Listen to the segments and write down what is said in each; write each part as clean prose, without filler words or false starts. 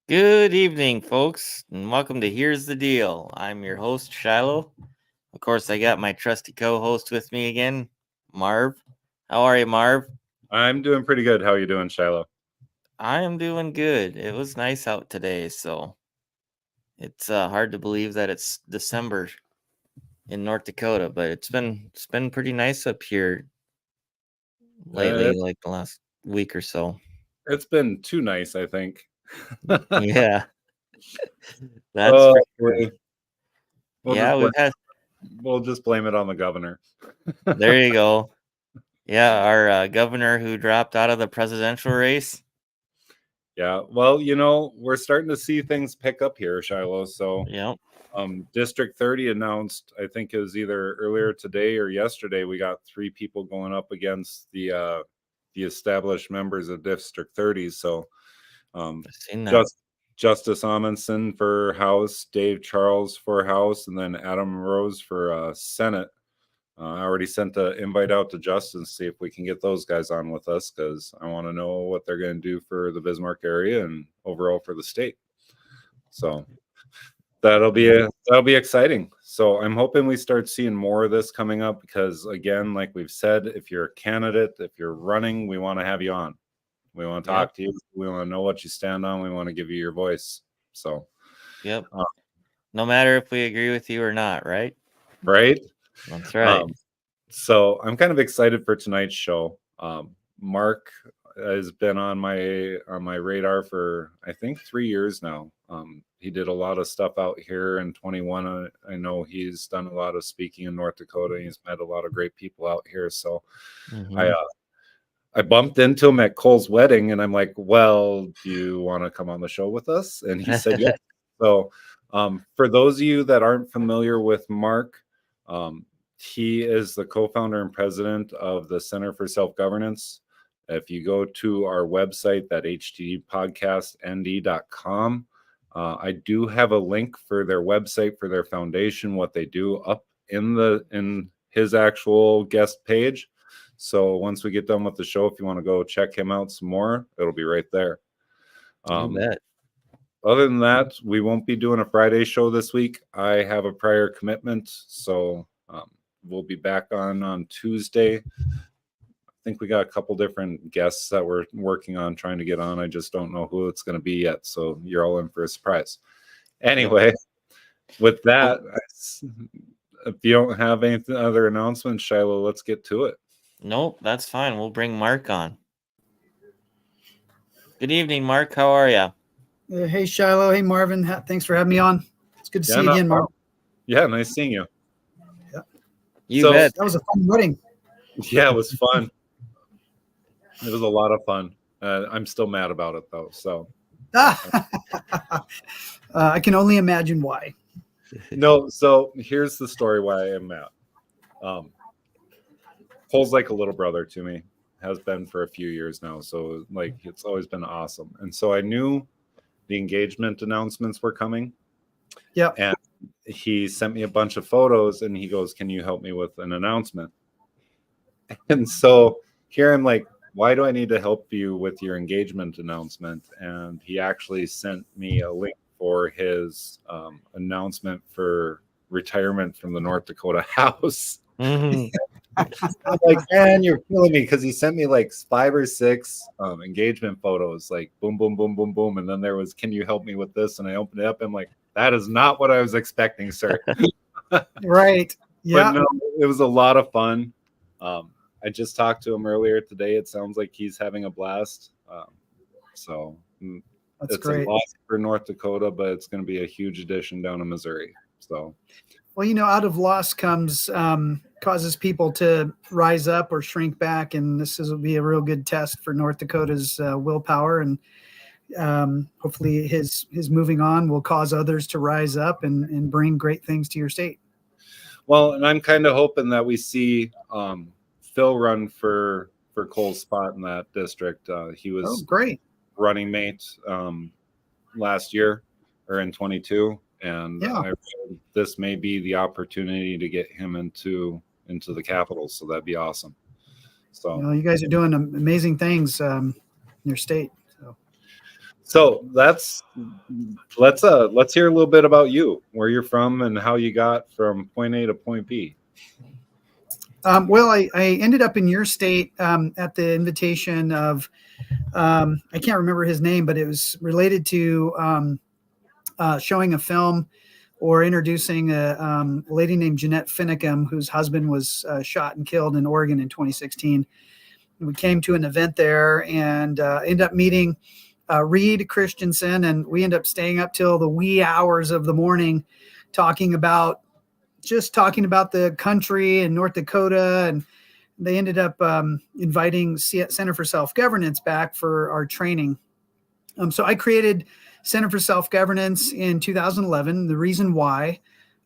Good evening, folks, and welcome to Here's the Deal. I'm your host, Shilo. Of course, I got my trusty co-host with me again, Marv. How are you, Marv? I'm doing pretty good. How are you doing, Shiloh? I am doing good. It was nice out today, so it's hard to believe that it's December in North Dakota, but it's been pretty nice up here lately, Uh, like the last week or so. it's been too nice, I think. Yeah, that's Oh, for sure. boy. We'll Yeah, just blame, we've had. we'll just blame it on the governor. There you go. Yeah, our governor who dropped out of the presidential race. Yeah, well, we're starting to see things pick up here, Shiloh. So, Yep. District 30 announced, I think it was either earlier today or yesterday, we got 3 people going up against the established members of District 30. So, um, I've seen that. just Justice Amundsen for House, Dave Charles for House, and then Adam Rose for Senate. I already sent an invite out to Justin to see if we can get those guys on with us because I want to know what they're going to do for the Bismarck area and overall for the state. So that'll be exciting. So I'm hoping we start seeing more of this coming up because again, like we've said, if you're a candidate, if you're running, we want to have you on. We want to Yep. talk to you. We want to know what you stand on. We want to give you your voice. So, Yep. uh, No matter if we agree with you or not, right? right. That's right. Um, so I'm kind of excited for tonight's show. Mark has been on my radar for I think 3 years now. He did a lot of stuff out here in 21. I know he's done a lot of speaking in North Dakota. He's met a lot of great people out here. So I Mm-hmm. uh, I bumped into him at Cole's wedding, and I'm like, "Well, do you want to come on the show with us?" And he said, "Yeah." So, for those of you that aren't familiar with Mark, um, he is the co-founder and president of the Center for Self-Governance. If you go to our website, that htpodcastnd.com, I do have a link for their website for their foundation, what they do up in his actual guest page. So once we get done with the show, if you want to go check him out some more, it'll be right there. You Um, bet. Other than that, we won't be doing a Friday show this week. I have a prior commitment, so we'll be back on Tuesday. I think we got a couple different guests that we're working on trying to get on. I just don't know who it's going to be yet, so you're all in for a surprise. Anyway, with that, if you don't have any other announcements, Shiloh, let's get to it. Nope, that's fine. We'll bring Mark on. Good evening, Mark. How are you? Hey, Shiloh. Hey, Marvin. Thanks for having me on. It's good to see you again, Mark. Yeah, nice seeing you. Yeah. You bet. That was a fun wedding. Yeah, it was fun. It was a lot of fun. I'm still mad about it though. So I can only imagine why. No, so here's the story why I am mad. Cole's like a little brother to me, has been for a few years now. So like it's always been awesome. And so I knew the engagement announcements were coming. Yeah. And he sent me a bunch of photos and he goes, "Can you help me with an announcement?" And so here I'm like, why do I need to help you with your engagement announcement? And he actually sent me a link for his announcement for retirement from the North Dakota House. Mm-hmm. I'm like, man, you're killing me, because he sent me like 5 or 6 engagement photos, like boom, boom, boom, boom, boom. And then there was, "Can you help me with this?" And I opened it up. And I'm like, that is not what I was expecting, sir. Right. Yeah. But no, it was a lot of fun. I just talked to him earlier today. It sounds like he's having a blast. So That's it's great. a loss for North Dakota, but it's going to be a huge addition down in Missouri. So, well, out of loss comes causes people to rise up or shrink back, and this will be a real good test for North Dakota's willpower. And hopefully, his moving on will cause others to rise up and bring great things to your state. well, and I'm kind of hoping that we see Phil run for Cole's spot in that district. He was great running mate last year or in 22, and yeah. This may be the opportunity to get him into the Capitol. So that'd be awesome. So you guys are doing amazing things in your state. So let's hear a little bit about you, where you're from, and how you got from point A to point B. Well, I ended up in your state at the invitation of I can't remember his name, but it was related to showing a film or introducing a lady named Jeanette Finicum, whose husband was shot and killed in Oregon in 2016. We came to an event there and ended up meeting Reed Christensen, and we ended up staying up till the wee hours of the morning talking about the country and North Dakota. And they ended up inviting Center for Self-Governance back for our training. So I created Center for Self-Governance in 2011. The reason why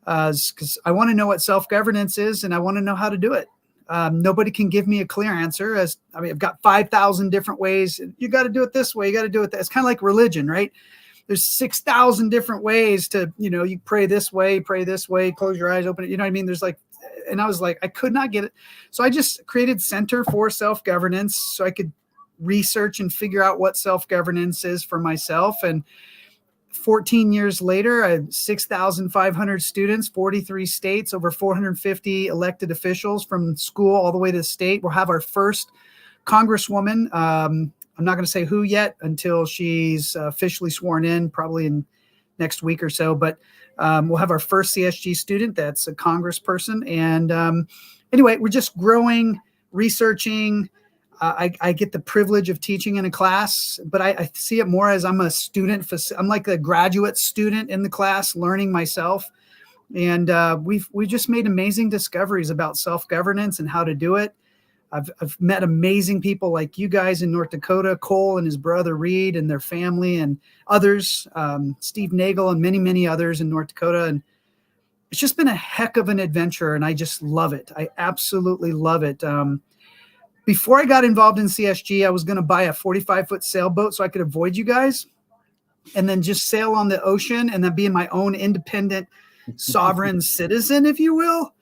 is because I want to know what self-governance is and I want to know how to do it. Nobody can give me a clear answer. I've got 5,000 different ways. You got to do it this way. You got to do it. It's kind of like religion, right? There's 6,000 different ways to, you pray this way, close your eyes, open it. You know what I mean? And I was like, I could not get it. So I just created Center for Self-Governance so I could research and figure out what self-governance is for myself. And 14 years later, I have 6,500 students, 43 states, over 450 elected officials from school all the way to the state. We'll have our first congresswoman. I'm not going to say who yet until she's officially sworn in, probably in next week or so. But we'll have our first CSG student that's a congressperson. And anyway, we're just growing, researching. I get the privilege of teaching in a class, but I see it more as I'm a student. I'm like a graduate student in the class, learning myself. And we just made amazing discoveries about self-governance and how to do it. I've met amazing people like you guys in North Dakota, Cole and his brother Reed and their family, and others, Steve Nagel and many, many others in North Dakota. And it's just been a heck of an adventure, and I just love it. I absolutely love it. Before I got involved in CSG, I was going to buy a 45-foot sailboat so I could avoid you guys and then just sail on the ocean and then be my own independent sovereign citizen, if you will.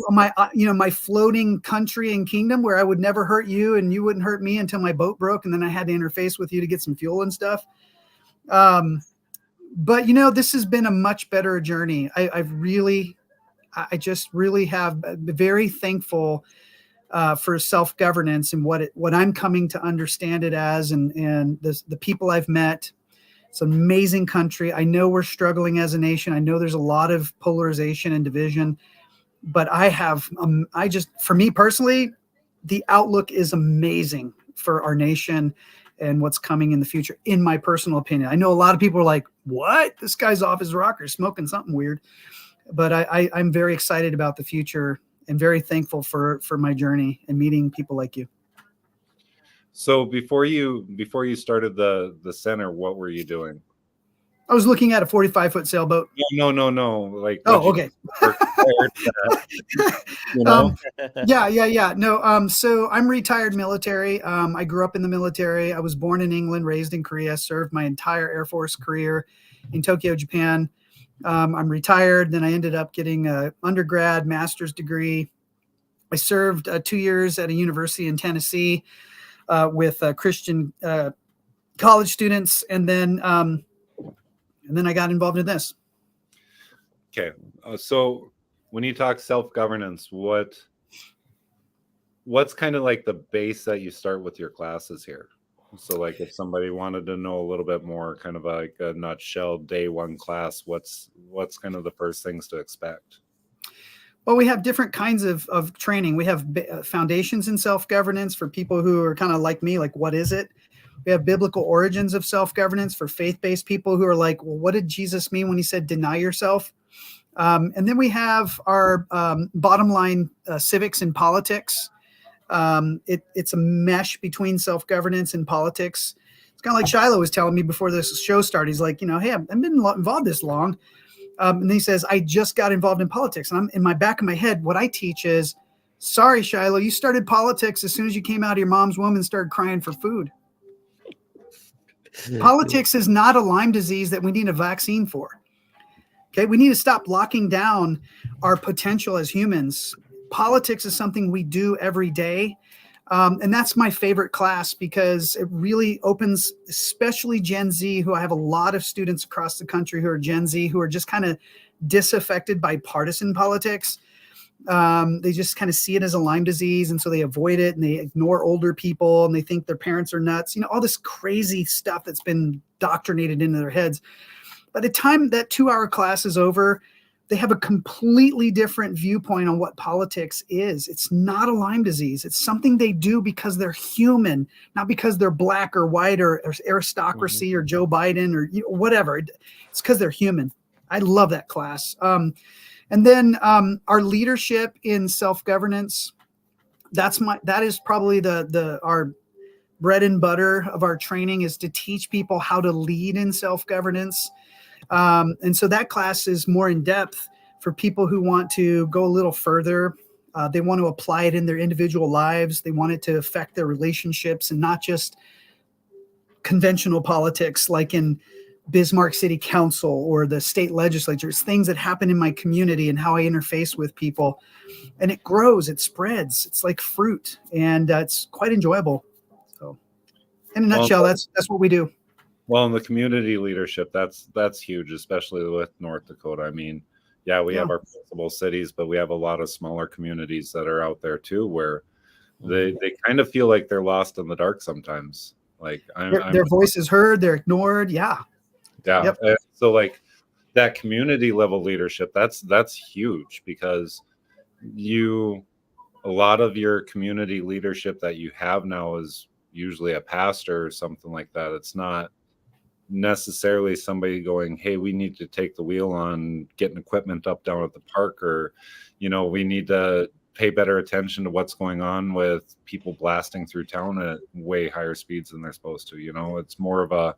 My floating country and kingdom where I would never hurt you and you wouldn't hurt me until my boat broke. And then I had to interface with you to get some fuel and stuff. But this has been a much better journey. I just really have been very thankful for self-governance and what I'm coming to understand it as, and the people I've met. It's an amazing country. I know we're struggling as a nation. I know there's a lot of polarization and division, but for me personally, the outlook is amazing for our nation and what's coming in the future, in my personal opinion. I know a lot of people are like, what? This guy's off his rocker, smoking something weird. But I'm very excited about the future and very thankful for my journey and meeting people like you. So before you started the center, what were you doing? I was looking at a 45-foot sailboat. No. Like, okay. Yeah. No. So I'm retired military. I grew up in the military. I was born in England, raised in Korea, served my entire Air Force career in Tokyo, Japan. I'm retired. Then I ended up getting an undergrad master's degree. I served 2 years at a university in Tennessee with Christian college students, and then I got involved in this. Okay, so when you talk self-governance, what's kind of like the base that you start with your classes here? So like if somebody wanted to know a little bit more, kind of like a nutshell day one class, what's kind of the first things to expect? Well, we have different kinds of training. We have foundations in self-governance for people who are kind of like me, like what is it? We have biblical origins of self-governance for faith-based people who are like, well, what did Jesus mean when he said deny yourself? And then we have our bottom line civics and politics. It's a mesh between self-governance and politics. It's kind of like Shilo was telling me before this show started. He's like, hey, I've been involved this long. And he says, I just got involved in politics. And I'm in my back of my head, what I teach is, sorry, Shilo, you started politics as soon as you came out of your mom's womb and started crying for food. Politics is not a Lyme disease that we need a vaccine for. Okay, we need to stop locking down our potential as humans. Politics is something we do every day. And that's my favorite class because it really opens, especially Gen Z, who I have a lot of students across the country who are Gen Z, who are just kind of disaffected by partisan politics. They just kind of see it as a Lyme disease, and so they avoid it, and they ignore older people, and they think their parents are nuts. All this crazy stuff that's been indoctrinated into their heads. By the time that 2-hour class is over, they have a completely different viewpoint on what politics is. It's not a Lyme disease. It's something they do because they're human, not because they're black or white or aristocracy or Joe Biden or whatever. It's because they're human. I love that class. And then our leadership in self-governance, that is probably our bread and butter of our training, is to teach people how to lead in self-governance. And so that class is more in depth for people who want to go a little further. They want to apply it in their individual lives. They want it to affect their relationships and not just conventional politics like in Bismarck City Council or the state legislatures, things that happen in my community and how I interface with people. And it grows, it spreads. It's like fruit, and it's quite enjoyable. So in a nutshell, that's what we do. Well, in the community leadership, that's huge, especially with North Dakota. I mean, yeah, we have our principal cities, but we have a lot of smaller communities that are out there too, where they kind of feel like they're lost in the dark sometimes. Like their voice is heard, they're ignored. Yeah. Yep. So like that community level leadership, that's huge, because a lot of your community leadership that you have now is usually a pastor or something like that. It's not necessarily somebody going, hey, we need to take the wheel on getting equipment up down at the park, or we need to pay better attention to what's going on with people blasting through town at way higher speeds than they're supposed to. It's more of a,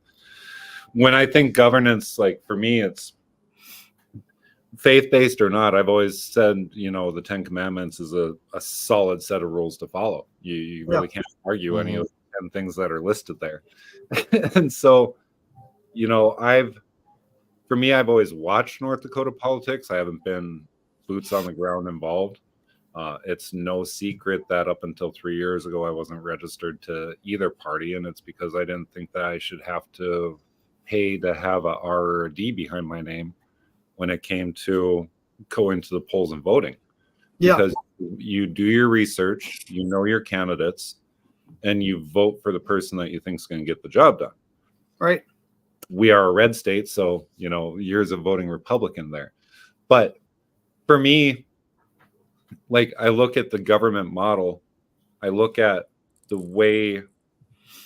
when I think governance, like for me, it's faith-based or not. I've always said, the 10 Commandments is a solid set of rules to follow. You really can't argue any of the 10 things that are listed there. And so, I've always watched North Dakota politics. I haven't been boots on the ground involved. It's no secret that up until 3 years ago, I wasn't registered to either party. And it's because I didn't think that I should have to pay to have a R or a D behind my name when it came to going to the polls and voting. Because you do your research, your candidates, and you vote for the person that you think is going to get the job done. Right. We are a red state, so, years of voting Republican there. But for me, like, I look at the government model, I look at the way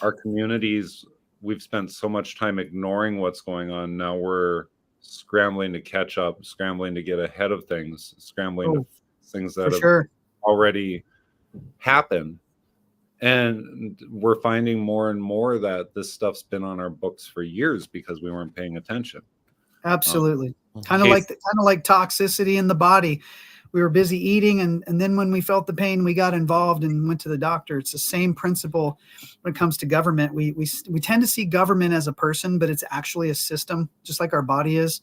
our communities, we've spent so much time ignoring what's going on. Now we're scrambling to catch up, scrambling to get ahead of things, scrambling to things that have already happened. And we're finding more and more that this stuff's been on our books for years because we weren't paying attention. Absolutely. Kind of like toxicity in the body. We were busy eating, and then when we felt the pain, we got involved and went to the doctor. It's the same principle when it comes to government. We tend to see government as a person, but it's actually a system, just like our body is.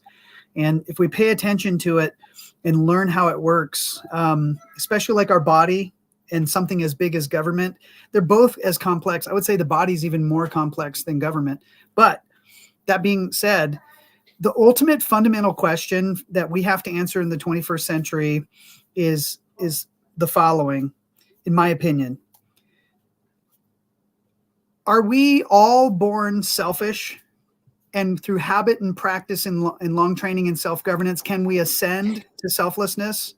And if we pay attention to it and learn how it works, especially like our body and something as big as government, they're both as complex. I would say the body's even more complex than government. But that being said, the ultimate fundamental question that we have to answer in the 21st century is the following, in my opinion. Are we all born selfish? And through habit and practice and long training in self-governance, can we ascend to selflessness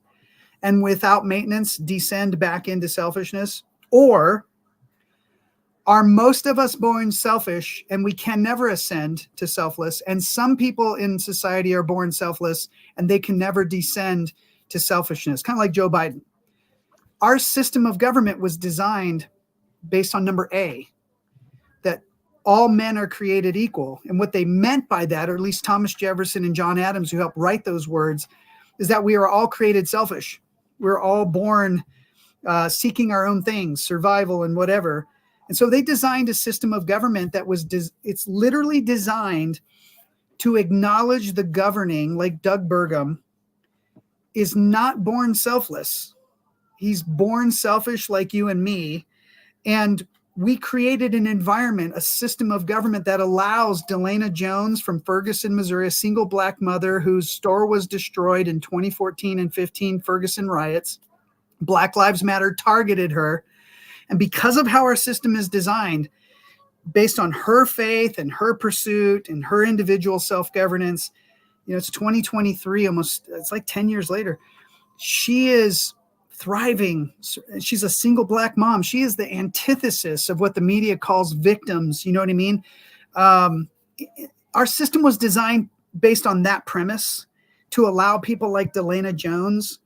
and without maintenance descend back into selfishness? Or are most of us born selfish and we can never ascend to selfless? And some people in society are born selfless and they can never descend to selfishness, kind of like Joe Biden. Our system of government was designed based on number A, that all men are created equal. And what they meant by that, or at least Thomas Jefferson and John Adams, who helped write those words, is that we are all created selfish. We're all born seeking our own things, survival and whatever. And so they designed a system of government that was, it's literally designed to acknowledge the governing, like Doug Burgum, is not born selfless. He's born selfish like you and me. And we created an environment, a system of government that allows Delana Jones from Ferguson, Missouri, a single Black mother whose store was destroyed in 2014 and 15 Ferguson riots. Black Lives Matter targeted her. And because of how our system is designed, based on her faith and her pursuit and her individual self-governance, it's 2023, almost, it's like 10 years later. She is thriving. She's a single Black mom. She is the antithesis of what the media calls victims. You know what I mean? Our system was designed based on that premise to allow people like Delana Jones,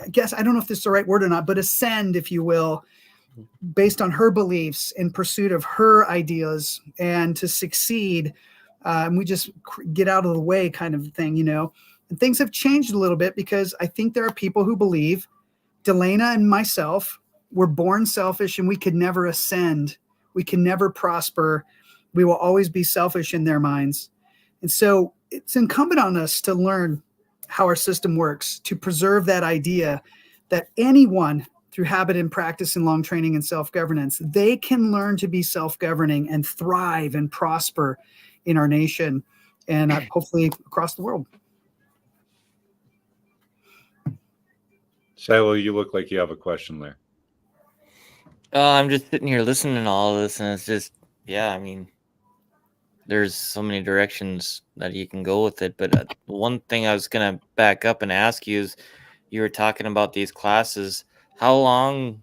I guess, I don't know if this is the right word or not, but ascend, if you will, based on her beliefs in pursuit of her ideas and to succeed. And we just get out of the way kind of thing, And things have changed a little bit because I think there are people who believe Delana and myself were born selfish and we could never ascend. We can never prosper. We will always be selfish in their minds. And so it's incumbent on us to learn how our system works, to preserve that idea that anyone through habit and practice and long training and self-governance, they can learn to be self-governing and thrive and prosper in our nation and hopefully across the world. Shilo, you look like you have a question there. I'm just sitting here listening to all of this, and it's just, I mean, there's so many directions that you can go with it. But one thing I was going to back up and ask you is, you were talking about these classes. How long,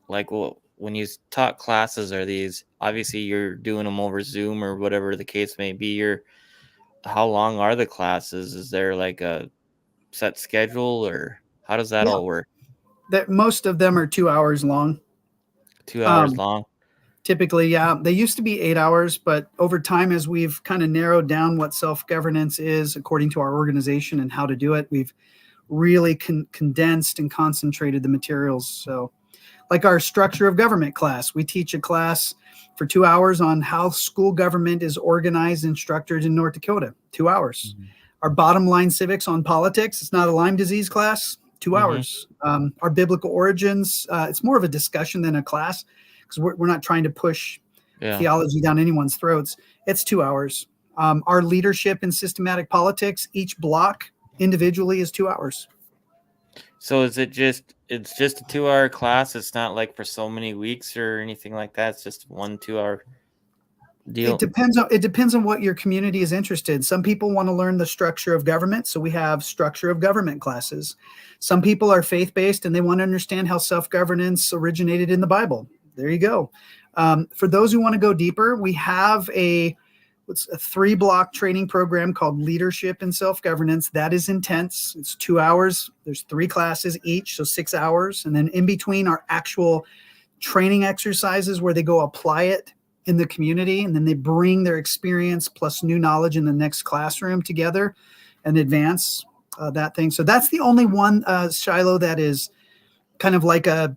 when you taught classes, are these, obviously you're doing them over Zoom or whatever the case may be, how long are the classes? Is there like a set schedule, or how does that all work? That most of them are 2 hours long. 2 hours long? Typically, yeah. They used to be 8 hours, but over time, as we've kind of narrowed down what self-governance is according to our organization and how to do it, we've really condensed and concentrated the materials. So like our structure of government class, we teach a class for 2 hours on how school government is organized and structured in North Dakota, 2 hours. Mm-hmm. Our bottom line civics on politics, it's not a Lyme disease class, 2 hours. Our biblical origins, it's more of a discussion than a class because we're not trying to push theology down anyone's throats. It's 2 hours. Our leadership in systematic politics, each block individually is 2 hours. So is it's just a 2 hour class? It's not like for so many weeks or anything like that. It's just 1 2 hour deal. It depends on what your community is interested. Some people want to learn the structure of government, so we have structure of government classes. Some people are faith-based and they want to understand how self-governance originated in the Bible. There you go. For those who want to go deeper, we have a 3-block training program called Leadership and Self-Governance. That is intense. It's 2 hours. There's 3 classes each, so 6 hours. And then in between are actual training exercises where they go apply it in the community, and then they bring their experience plus new knowledge in the next classroom together and advance that thing. So that's the only one, Shilo, that is kind of like a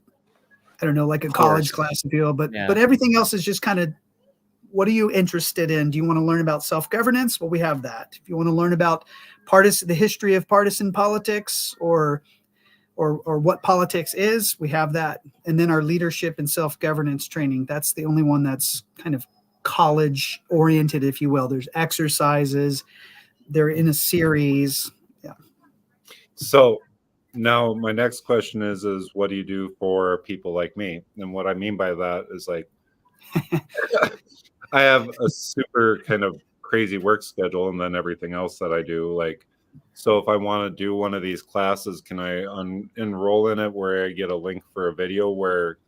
college class, if you will. But everything else is just kind of, what are you interested in? Do you want to learn about self-governance? Well, we have that. If you want to learn about the history of partisan politics or what politics is, we have that. And then our leadership and self-governance training. That's the only one that's kind of college oriented, if you will. There's exercises. They're in a series. Yeah. So now my next question is what do you do for people like me? And what I mean by that is like, I have a super kind of crazy work schedule and then everything else that I do. Like, so if I want to do one of these classes, can I enroll in it where I get a link for a video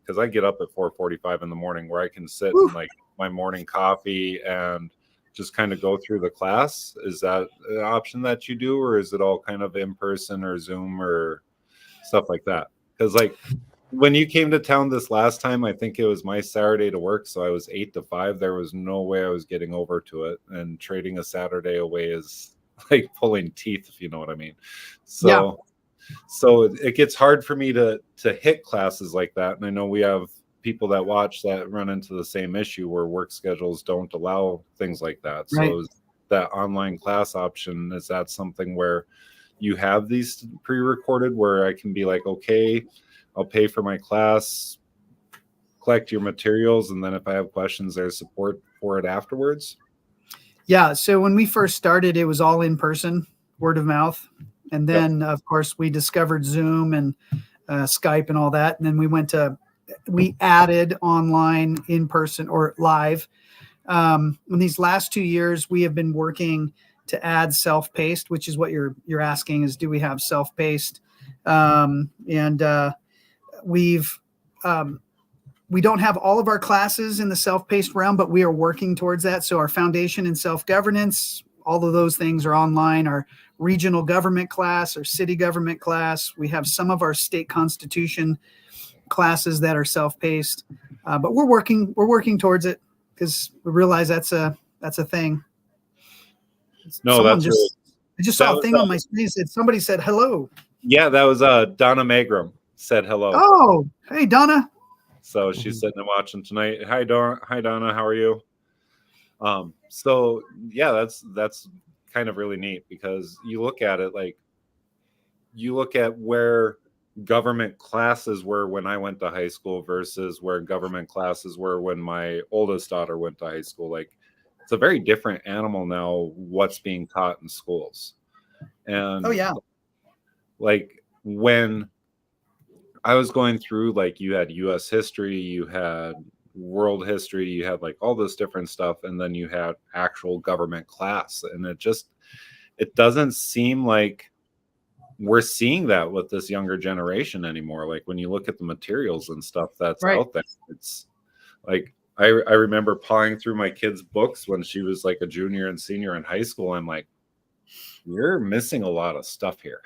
because I get up at 4:45 in the morning where I can sit and like my morning coffee and just kind of go through the class? Is that an option that you do, or is it all kind of in person or Zoom or stuff like that? Because like when you came to town this last time, I think it was my Saturday to work. So I was 8 to 5. There was no way I was getting over to it, and trading a Saturday away is like pulling teeth, if you know what I mean. So it gets hard for me to hit classes like that. And I know we have people that watch that run into the same issue where work schedules don't allow things like that. Right. So is that online class option, is that something where you have these pre-recorded where I can be like, okay, I'll pay for my class collect your materials, and then if I have questions, there's support for it afterwards? Yeah. So when we first started, it was all in person, word of mouth. And then, of course, we discovered Zoom and Skype and all that. And then we added online, in person, or live. In these last 2 years, we have been working to add self-paced, which is what you're asking, is do we have self-paced? We don't have all of our classes in the self-paced realm, but we are working towards that. So our foundation in self-governance, all of those things are online. Our regional government class, our city government class. We have some of our state constitution classes that are self-paced, but we're working towards it because we realize that's a thing. No, I just saw a thing on my screen that somebody said hello. Yeah, that was Donna Magrum said hello. Oh, hey Donna. So she's sitting and watching tonight. Hi Donna, how are you? So yeah, that's kind of really neat, because you look at it, like you look at where government classes were when I went to high school versus where government classes were when my oldest daughter went to high school. Like, it's a very different animal now, what's being taught in schools. And oh yeah, like when I was going through, like, you had US history, you had world history, you had like all this different stuff, and then you had actual government class, and it doesn't seem like we're seeing that with this younger generation anymore. Like when you look at the materials and stuff that's right out there, it's like I remember pawing through my kid's books when she was like a junior and senior in high school. I'm like, you're missing a lot of stuff here.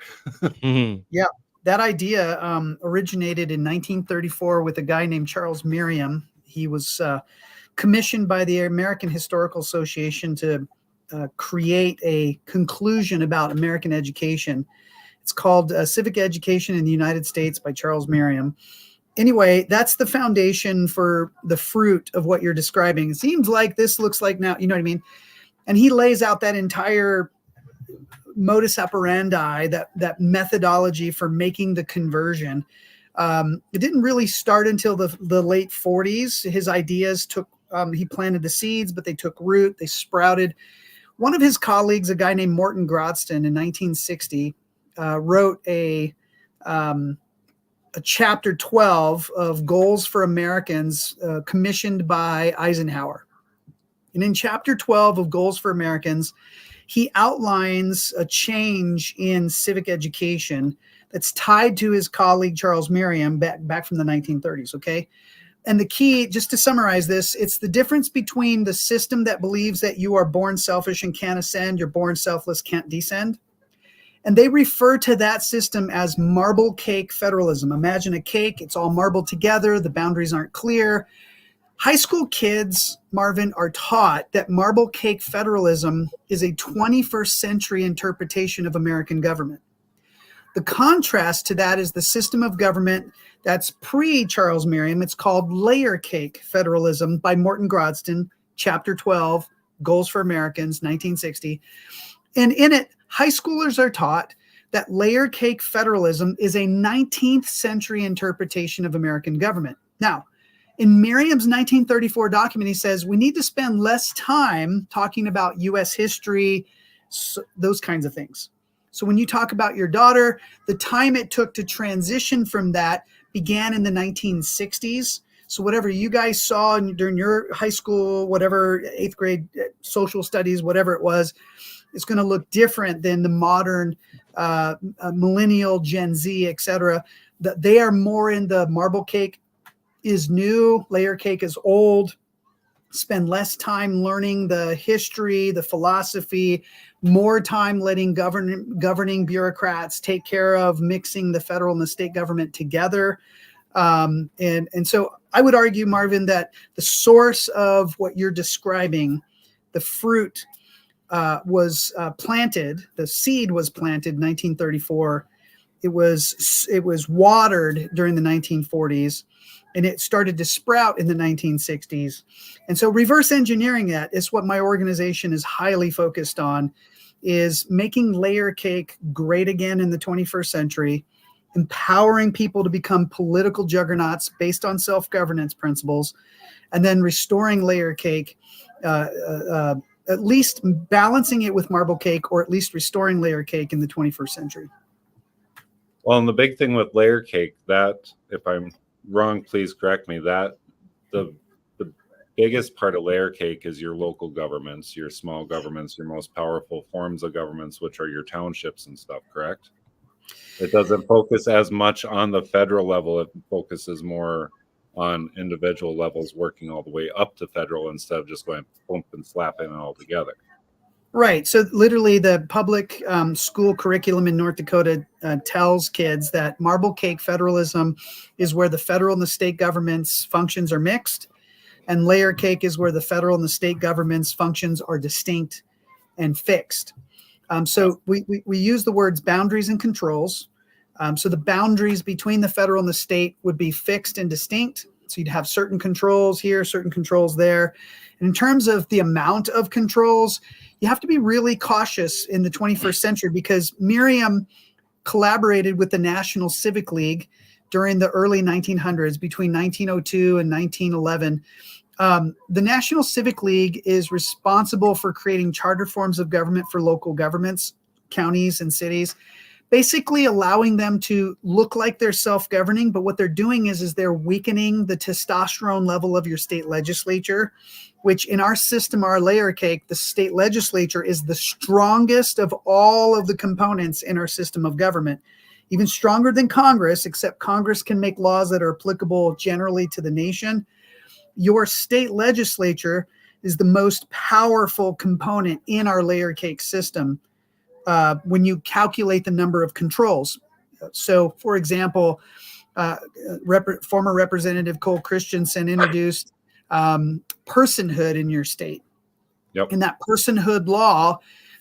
Yeah, that idea originated in 1934 with a guy named Charles Merriam. He was commissioned by the American Historical Association to create a conclusion about American education. It's called Civic Education in the United States by Charles Merriam. Anyway, that's the foundation for the fruit of what you're describing. It seems like this looks like now, you know what I mean? And he lays out that entire modus operandi, that methodology for making the conversion. It didn't really start until the late 40s. His ideas he planted the seeds, but they took root, they sprouted. One of his colleagues, a guy named Morton Grodston, in 1960, wrote a chapter 12 of Goals for Americans, commissioned by Eisenhower. And in chapter 12 of Goals for Americans, he outlines a change in civic education that's tied to his colleague Charles Merriam back from the 1930s, okay? And the key, just to summarize this, it's the difference between the system that believes that you are born selfish and can't ascend, you're born selfless, can't descend. And they refer to that system as marble cake federalism. Imagine a cake, it's all marbled together, the boundaries aren't clear. High school kids, Marvin, are taught that marble cake federalism is a 21st century interpretation of American government. The contrast to that is the system of government that's pre-Charles Merriam. It's called layer cake federalism by Morton Grodston, chapter 12, Goals for Americans, 1960. And in it, high schoolers are taught that layer cake federalism is a 19th century interpretation of American government. Now, in Merriam's 1934 document, he says we need to spend less time talking about U.S. history, those kinds of things. So when you talk about your daughter, the time it took to transition from that began in the 1960s. So whatever you guys saw during your high school, whatever, 8th grade social studies, whatever it was, it's going to look different than the modern millennial, Gen Z, et cetera. They are more in the marble cake is new, layer cake is old. Spend less time learning the history, the philosophy, more time letting governing bureaucrats take care of mixing the federal and the state government together. And so I would argue, Marvin, that the source of what you're describing, the fruit was planted, the seed was planted in 1934. It was watered during the 1940s. And it started to sprout in the 1960s. And so reverse engineering that is what my organization is highly focused on, is making layer cake great again in the 21st century empowering people to become political juggernauts based on self-governance principles, and then restoring layer cake, at least balancing it with marble cake, or at least restoring layer cake in the 21st century. Well, and the big thing with layer cake, that, if I'm wrong, please correct me, that the biggest part of layer cake is your local governments, your small governments, your most powerful forms of governments, which are your townships and stuff, correct? It doesn't focus as much on the federal level. It focuses more on individual levels, working all the way up to federal instead of just going bump and slapping it all together. Right. So literally the public school curriculum in North Dakota tells kids that marble cake federalism is where the federal and the state government's functions are mixed, and layer cake is where the federal and the state government's functions are distinct and fixed. So we use the words boundaries and controls. So the boundaries between the federal and the state would be fixed and distinct. So you'd have certain controls here, certain controls there. And in terms of the amount of controls, you have to be really cautious in the 21st century, because Miriam collaborated with the National Civic League during the early 1900s, between 1902 and 1911. The National Civic League is responsible for creating charter forms of government for local governments, counties, and cities, basically allowing them to look like they're self-governing. But what they're doing is they're weakening the testosterone level of your state legislature, which in our system, our layer cake, the state legislature is the strongest of all of the components in our system of government, even stronger than Congress, except Congress can make laws that are applicable generally to the nation. Your state legislature is the most powerful component in our layer cake system when you calculate the number of controls. So, for example, former Representative Cole Christensen introduced personhood in your state. Yep. And that personhood law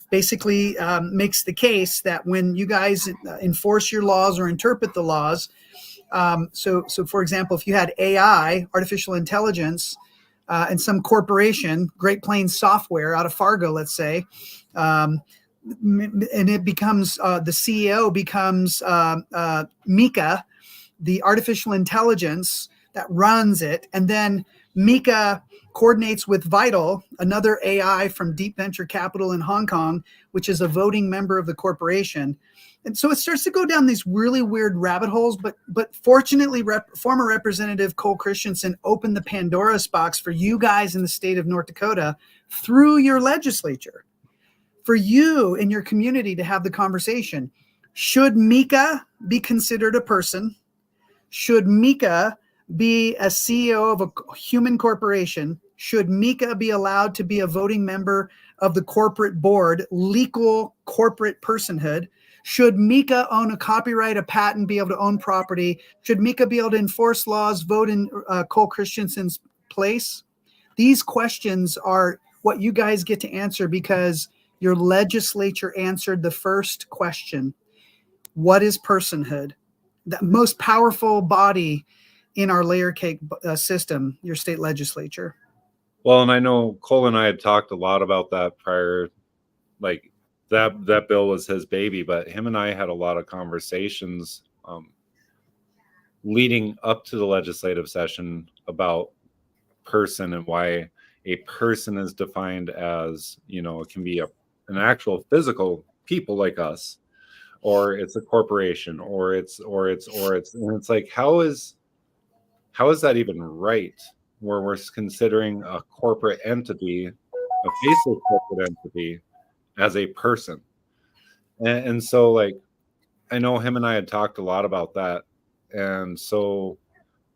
basically makes the case that when you guys enforce your laws or interpret the laws, so for example, if you had AI, artificial intelligence, and some corporation, Great Plains Software out of Fargo, let's say, and it becomes the CEO becomes Mika, the artificial intelligence that runs it, and then Mika coordinates with Vital, another AI from Deep Venture Capital in Hong Kong, which is a voting member of the corporation. And so it starts to go down these really weird rabbit holes. But fortunately, former Representative Cole Christensen opened the Pandora's box for you guys in the state of North Dakota through your legislature, for you in your community to have the conversation. Should Mika be considered a person? Should Mika be a CEO of a human corporation? Should Mika be allowed to be a voting member of the corporate board, legal corporate personhood? Should Mika own a copyright, a patent, be able to own property? Should Mika be able to enforce laws, vote in Cole Christensen's place? These questions are what you guys get to answer because your legislature answered the first question. What is personhood? The most powerful body in our layer cake system, your state legislature. Well, and I know Cole and I had talked a lot about that prior, like that bill was his baby, but him and I had a lot of conversations leading up to the legislative session about person and why a person is defined as, it can be an actual physical people like us, or it's a corporation, or it's and it's like, how is that even right, where we're considering a corporate entity, a faceless corporate entity, as a person? And so, like, I know him and I had talked a lot about that. And so,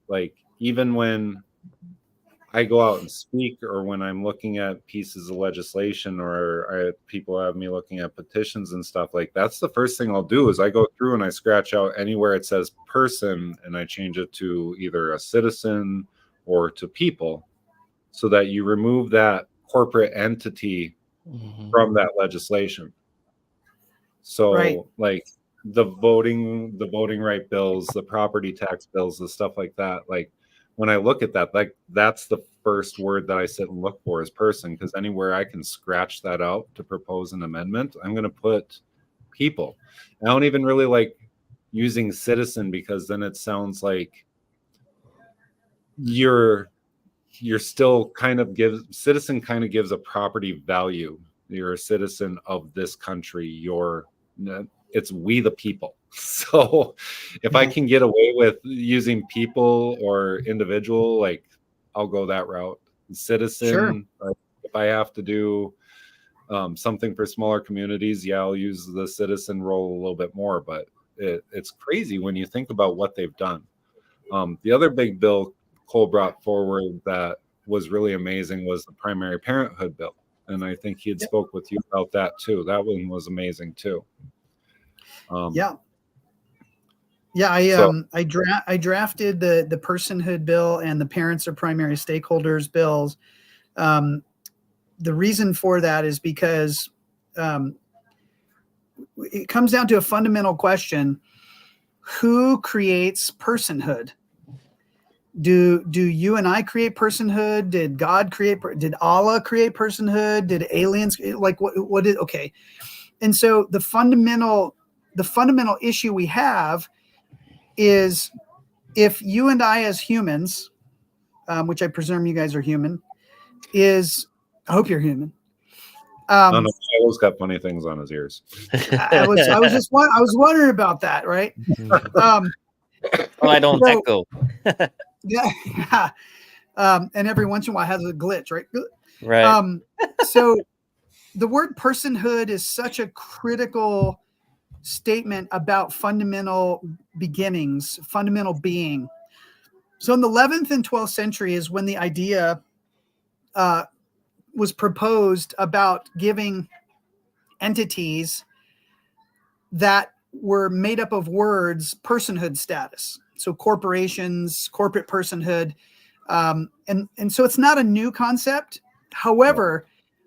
like, even when I go out and speak, or when I'm looking at pieces of legislation, or people have me looking at petitions and stuff, like, that's the first thing I'll do is I go through and I scratch out anywhere it says person and I change it to either a citizen or to people, so that you remove that corporate entity from that legislation. So right. Like the voting right bills, the property tax bills, the stuff like that, like when I look at that, like that's the first word that I sit and look for is person, because anywhere I can scratch that out to propose an amendment, I'm going to put people. I don't even really like using citizen, because then it sounds like you're still kind of citizen kind of gives a property value. You're a citizen of this country. It's we the people. So if I can get away with using people or individual, like, I'll go that route. Citizen, if I have to do something for smaller communities, yeah, I'll use the citizen role a little bit more. But it's crazy when you think about what they've done. The other big bill Cole brought forward that was really amazing was the primary parenthood bill. And I think he had spoke with you about that too. That one was amazing too. I drafted the personhood bill and the parents are primary stakeholders bills. The reason for that is because it comes down to a fundamental question: who creates personhood? Do you and I create personhood? Did God create? Did Allah create personhood? Did aliens? Like what is okay? And so the fundamental issue we have is, if you and I as humans, which I presume you guys are human, I hope you're human. No, Shilo's got funny things on his ears. I was wondering about that, right? I don't echo. Yeah. And every once in a while has a glitch, right? Right. So the word personhood is such a critical statement about fundamental beginnings, fundamental being. So in the 11th and 12th century is when the idea was proposed about giving entities that were made up of words personhood status. So corporations, corporate personhood. And so it's not a new concept. However,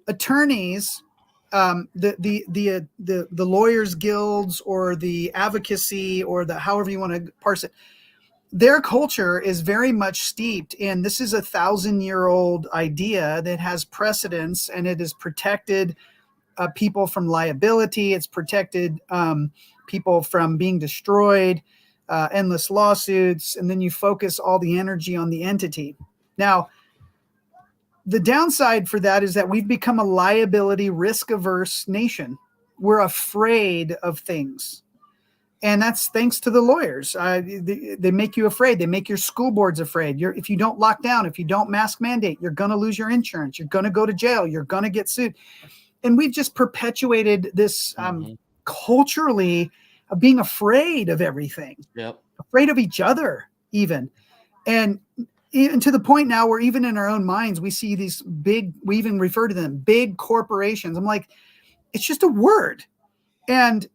attorneys, the lawyers guilds or the advocacy or the however you want to parse it, their culture is very much steeped in, this is 1,000-year-old idea that has precedence, and it has protected people from liability. It's protected people from being destroyed, endless lawsuits, and then you focus all the energy on the entity. Now, the downside for that is that we've become a liability, risk-averse nation. We're afraid of things. And that's thanks to the lawyers. They make you afraid. They make your school boards afraid. If you don't lock down, if you don't mask mandate, you're going to lose your insurance. You're going to go to jail. You're going to get sued. And we've just perpetuated this culturally of being afraid of everything, afraid of each other even. And to the point now where even in our own minds, we see these big, we even refer to them, big corporations. I'm like, it's just a word. And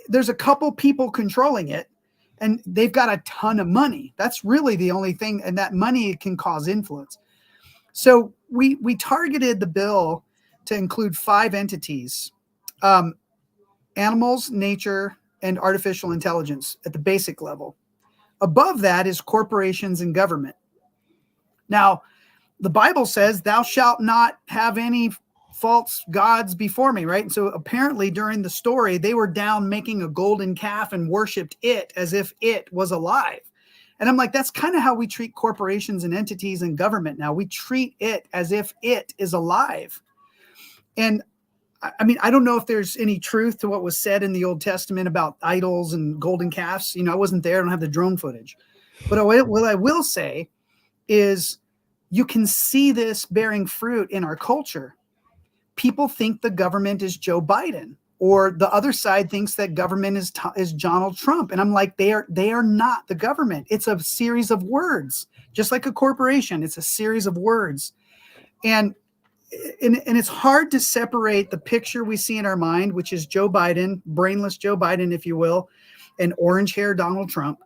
there's a couple people controlling it, and they've got a ton of money. That's really the only thing, and that money can cause influence. So we targeted the bill to include 5 entities: animals, nature, and artificial intelligence at the basic level. Above that is corporations and government. Now, the Bible says, thou shalt not have any false gods before me, right? And so apparently during the story, they were down making a golden calf and worshiped it as if it was alive. And I'm like, that's kind of how we treat corporations and entities and government now. We treat it as if it is alive. And I mean, I don't know if there's any truth to what was said in the Old Testament about idols and golden calves. You know, I wasn't there. I don't have the drone footage. But what I will say is you can see this bearing fruit in our culture. People think the government is Joe Biden, or the other side thinks that government is Donald Trump. And I'm like, they are not the government. It's a series of words, just like a corporation. It's a series of words. And it's hard to separate the picture we see in our mind, which is Joe Biden, brainless Joe Biden, if you will, and orange hair Donald Trump,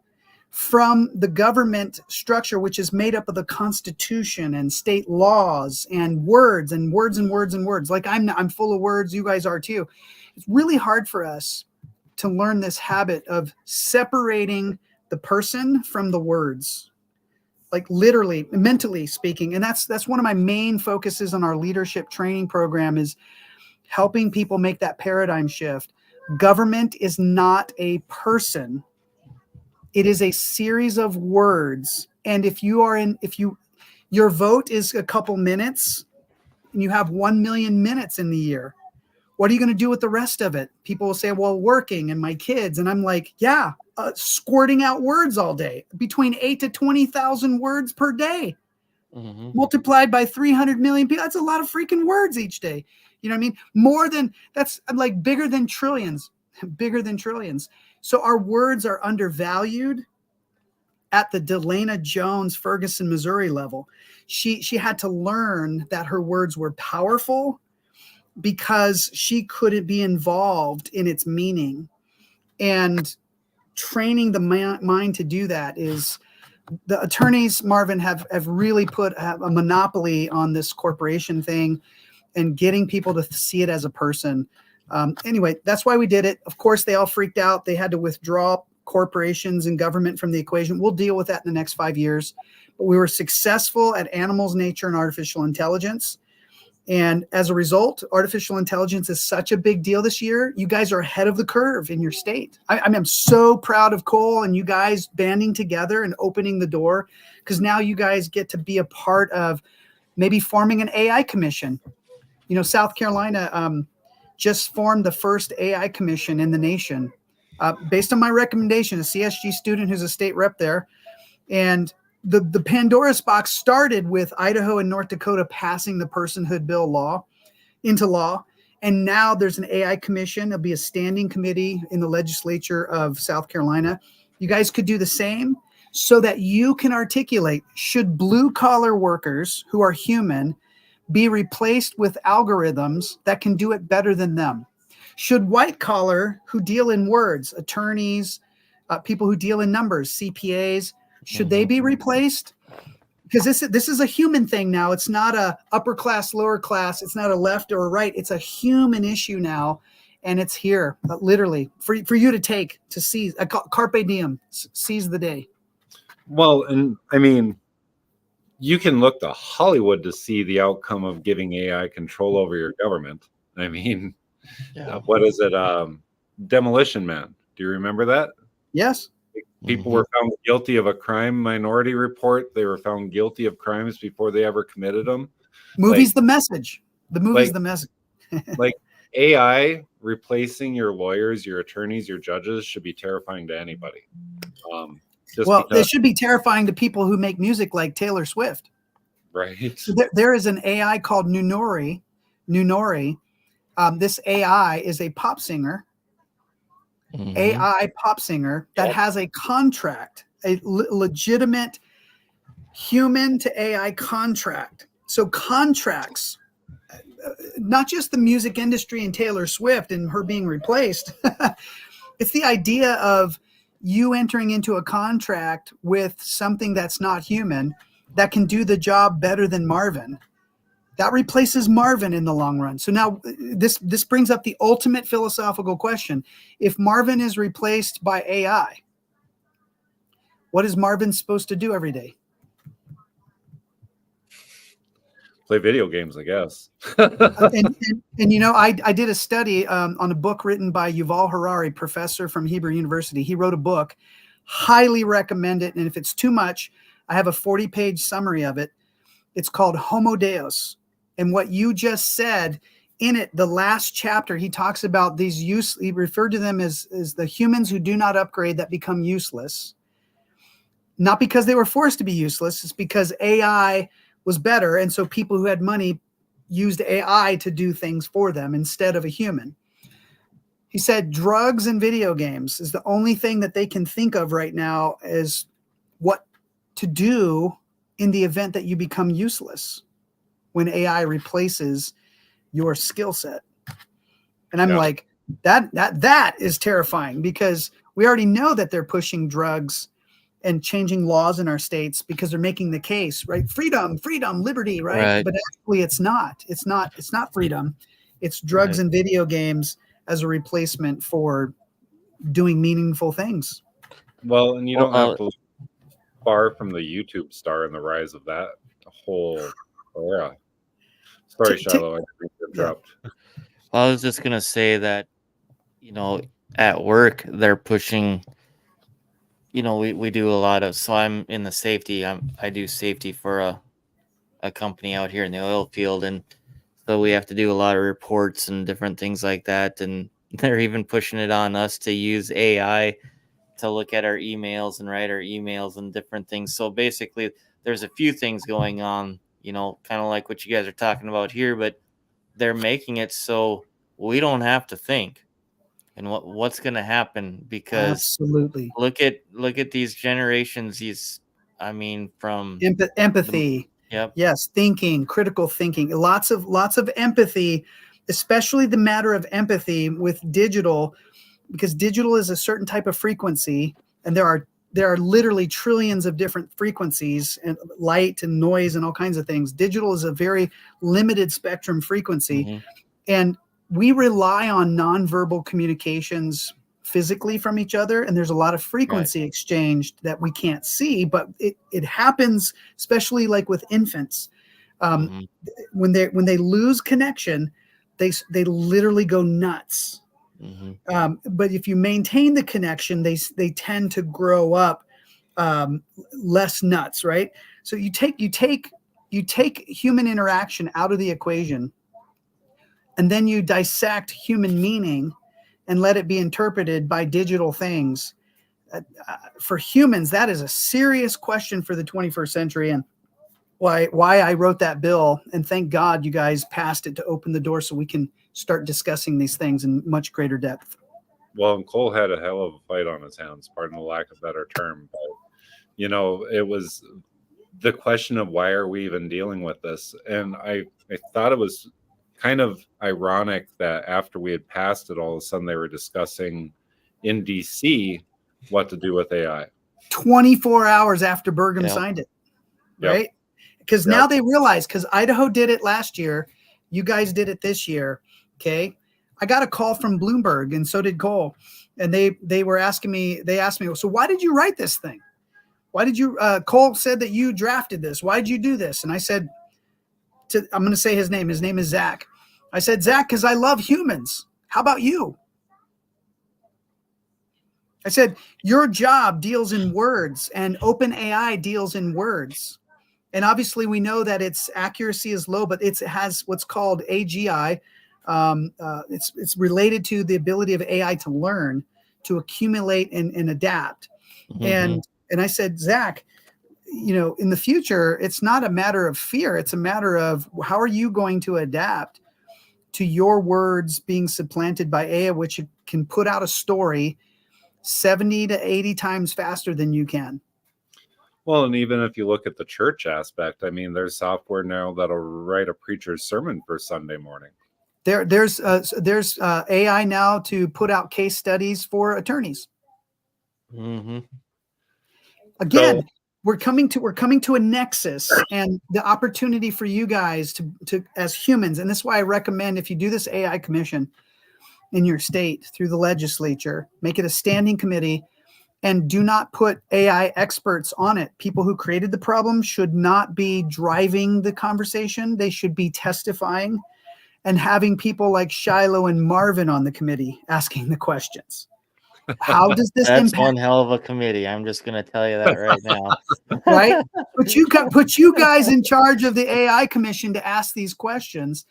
from the government structure, which is made up of the Constitution and state laws and words and words and words and words. Like I'm full of words. You guys are too. It's really hard for us to learn this habit of separating the person from the words, like literally, mentally speaking. And that's one of my main focuses on our leadership training program, is helping people make that paradigm shift. Government is not a person. It is a series of words. And if your vote is a couple minutes and you have 1 million minutes in the year, what are you going to do with the rest of it? People will say, well, working and my kids. And I'm like, yeah, squirting out words all day, between 8 to 20,000 words per day, multiplied by 300 million people. That's a lot of freaking words each day. You know what I mean? More than, that's like bigger than trillions, bigger than trillions. So our words are undervalued at the Delana Jones, Ferguson, Missouri level. She had to learn that her words were powerful because she couldn't be involved in its meaning. And training the mind to do that is, the attorneys, Marvin, have really put a monopoly on this corporation thing and getting people to see it as a person. Anyway, that's why we did it. Of course, they all freaked out. They had to withdraw corporations and government from the equation. We'll deal with that in the next 5 years. But we were successful at animals, nature, and artificial intelligence. And as a result, artificial intelligence is such a big deal this year. You guys are ahead of the curve in your state. I'm so proud of Cole and you guys banding together and opening the door, because now you guys get to be a part of maybe forming an AI commission. You know, South Carolina just formed the first AI commission in the nation based on my recommendation, a CSG student who's a state rep there. And the Pandora's box started with Idaho and North Dakota passing the personhood bill law into law. And now there's an AI commission. There'll be a standing committee in the legislature of South Carolina. You guys could do the same so that you can articulate, should blue collar workers who are human be replaced with algorithms that can do it better than them? Should white collar who deal in words, attorneys, people who deal in numbers, CPAs, should they be replaced? Because this is a human thing now. It's not a upper class, lower class. It's not a left or a right. It's a human issue now. And it's here, literally, for you to take, to seize, carpe diem, seize the day. Well, and I mean, you can look to Hollywood to see the outcome of giving AI control over your government. I mean, what is it? Demolition Man. Do you remember that? Yes. People were found guilty of a crime. Minority Report. They were found guilty of crimes before they ever committed them. Movie's the message. The movie's the message. Like AI replacing your lawyers, your attorneys, your judges should be terrifying to anybody. They should be terrifying to people who make music like Taylor Swift. Right. So there is an AI called Nunori. This AI is a pop singer. AI pop singer that has a contract, a legitimate human to AI contract. So contracts, not just the music industry and Taylor Swift and her being replaced. It's the idea of you entering into a contract with something that's not human that can do the job better than Marvin. That replaces Marvin in the long run. So now this brings up the ultimate philosophical question. If Marvin is replaced by AI, what is Marvin supposed to do every day? Play video games, I guess. and you know, I did a study on a book written by Yuval Harari, professor from Hebrew University. He wrote a book, highly recommend it. And if it's too much, I have a 40-page summary of it. It's called Homo Deus. And what you just said in it, the last chapter, he talks about these he referred to them as the humans who do not upgrade that become useless. Not because they were forced to be useless, it's because AI was better. And so people who had money used AI to do things for them instead of a human. He said drugs and video games is the only thing that they can think of right now as what to do in the event that you become useless when AI replaces your skill set. And I'm like, that is terrifying, because we already know that they're pushing drugs and changing laws in our states because they're making the case, right? Freedom, liberty, right? But actually it's not freedom. It's drugs and video games as a replacement for doing meaningful things. Well, and you don't have to look far from the YouTube star and the rise of that whole era. Sorry, Shilo, I didn't interrupt. Well, I was just gonna say that, you know, at work they're pushing, we do a lot of, so I'm in the safety. I do safety for a company out here in the oil field, and so we have to do a lot of reports and different things like that. And they're even pushing it on us to use AI to look at our emails and write our emails and different things. So basically, there's a few things going on, kind of like what you guys are talking about here, but they're making it so we don't have to think and what's going to happen, because Absolutely. look at these generations. I mean, from Empathy. yep. Yes, thinking, critical thinking, lots of empathy, especially the matter of empathy with digital, because digital is a certain type of frequency, and there are literally trillions of different frequencies, and light and noise and all kinds of things. Digital is a very limited spectrum frequency, Mm-hmm. and we rely on nonverbal communications physically from each other, and there's a lot of frequency exchanged that we can't see, but it happens, especially like with infants. Mm-hmm. When they lose connection, they literally go nuts. Mm-hmm. But if you maintain the connection, they tend to grow up less nuts, right? So you take human interaction out of the equation, and then you dissect human meaning and let it be interpreted by digital things. For humans, that is a serious question for the 21st century, and why I wrote that bill. And thank God you guys passed it to open the door so we can start discussing these things in much greater depth. Well, and Cole had a hell of a fight on his hands, pardon the lack of a better term. But, it was the question of why are we even dealing with this? And I thought it was kind of ironic that after we had passed it, all of a sudden they were discussing in DC what to do with AI. 24 hours after Burgum signed it, right? Because now they realize, because Idaho did it last year, you guys did it this year, okay? I got a call from Bloomberg, and so did Cole, and they were asking me, so why did you write this thing? Why did you, Cole said that you drafted this. Why did you do this? And I said, I'm going to say his name. His name is Zach. I said, Zach, because I love humans. How about you? I said, your job deals in words, and OpenAI deals in words. And obviously we know that its accuracy is low, but it has what's called AGI. It's related to the ability of AI to learn, to accumulate and adapt. Mm-hmm. And I said, Zach, in the future, it's not a matter of fear. It's a matter of how are you going to adapt to your words being supplanted by AI, which can put out a story 70 to 80 times faster than you can. Well, and even if you look at the church aspect, I mean, there's software now that'll write a preacher's sermon for Sunday morning. There's AI now to put out case studies for attorneys. Mm-hmm. Again, we're coming to a nexus, and the opportunity for you guys to as humans, and this is why I recommend, if you do this AI commission in your state through the legislature, make it a standing committee, and do not put AI experts on it. People who created the problem should not be driving the conversation. They should be testifying and having people like Shilo and Marvin on the committee asking the questions. How does this That's impact? one hell of a committee. I'm just going to tell you that right now. Right? Put you guys in charge of the AI commission to ask these questions,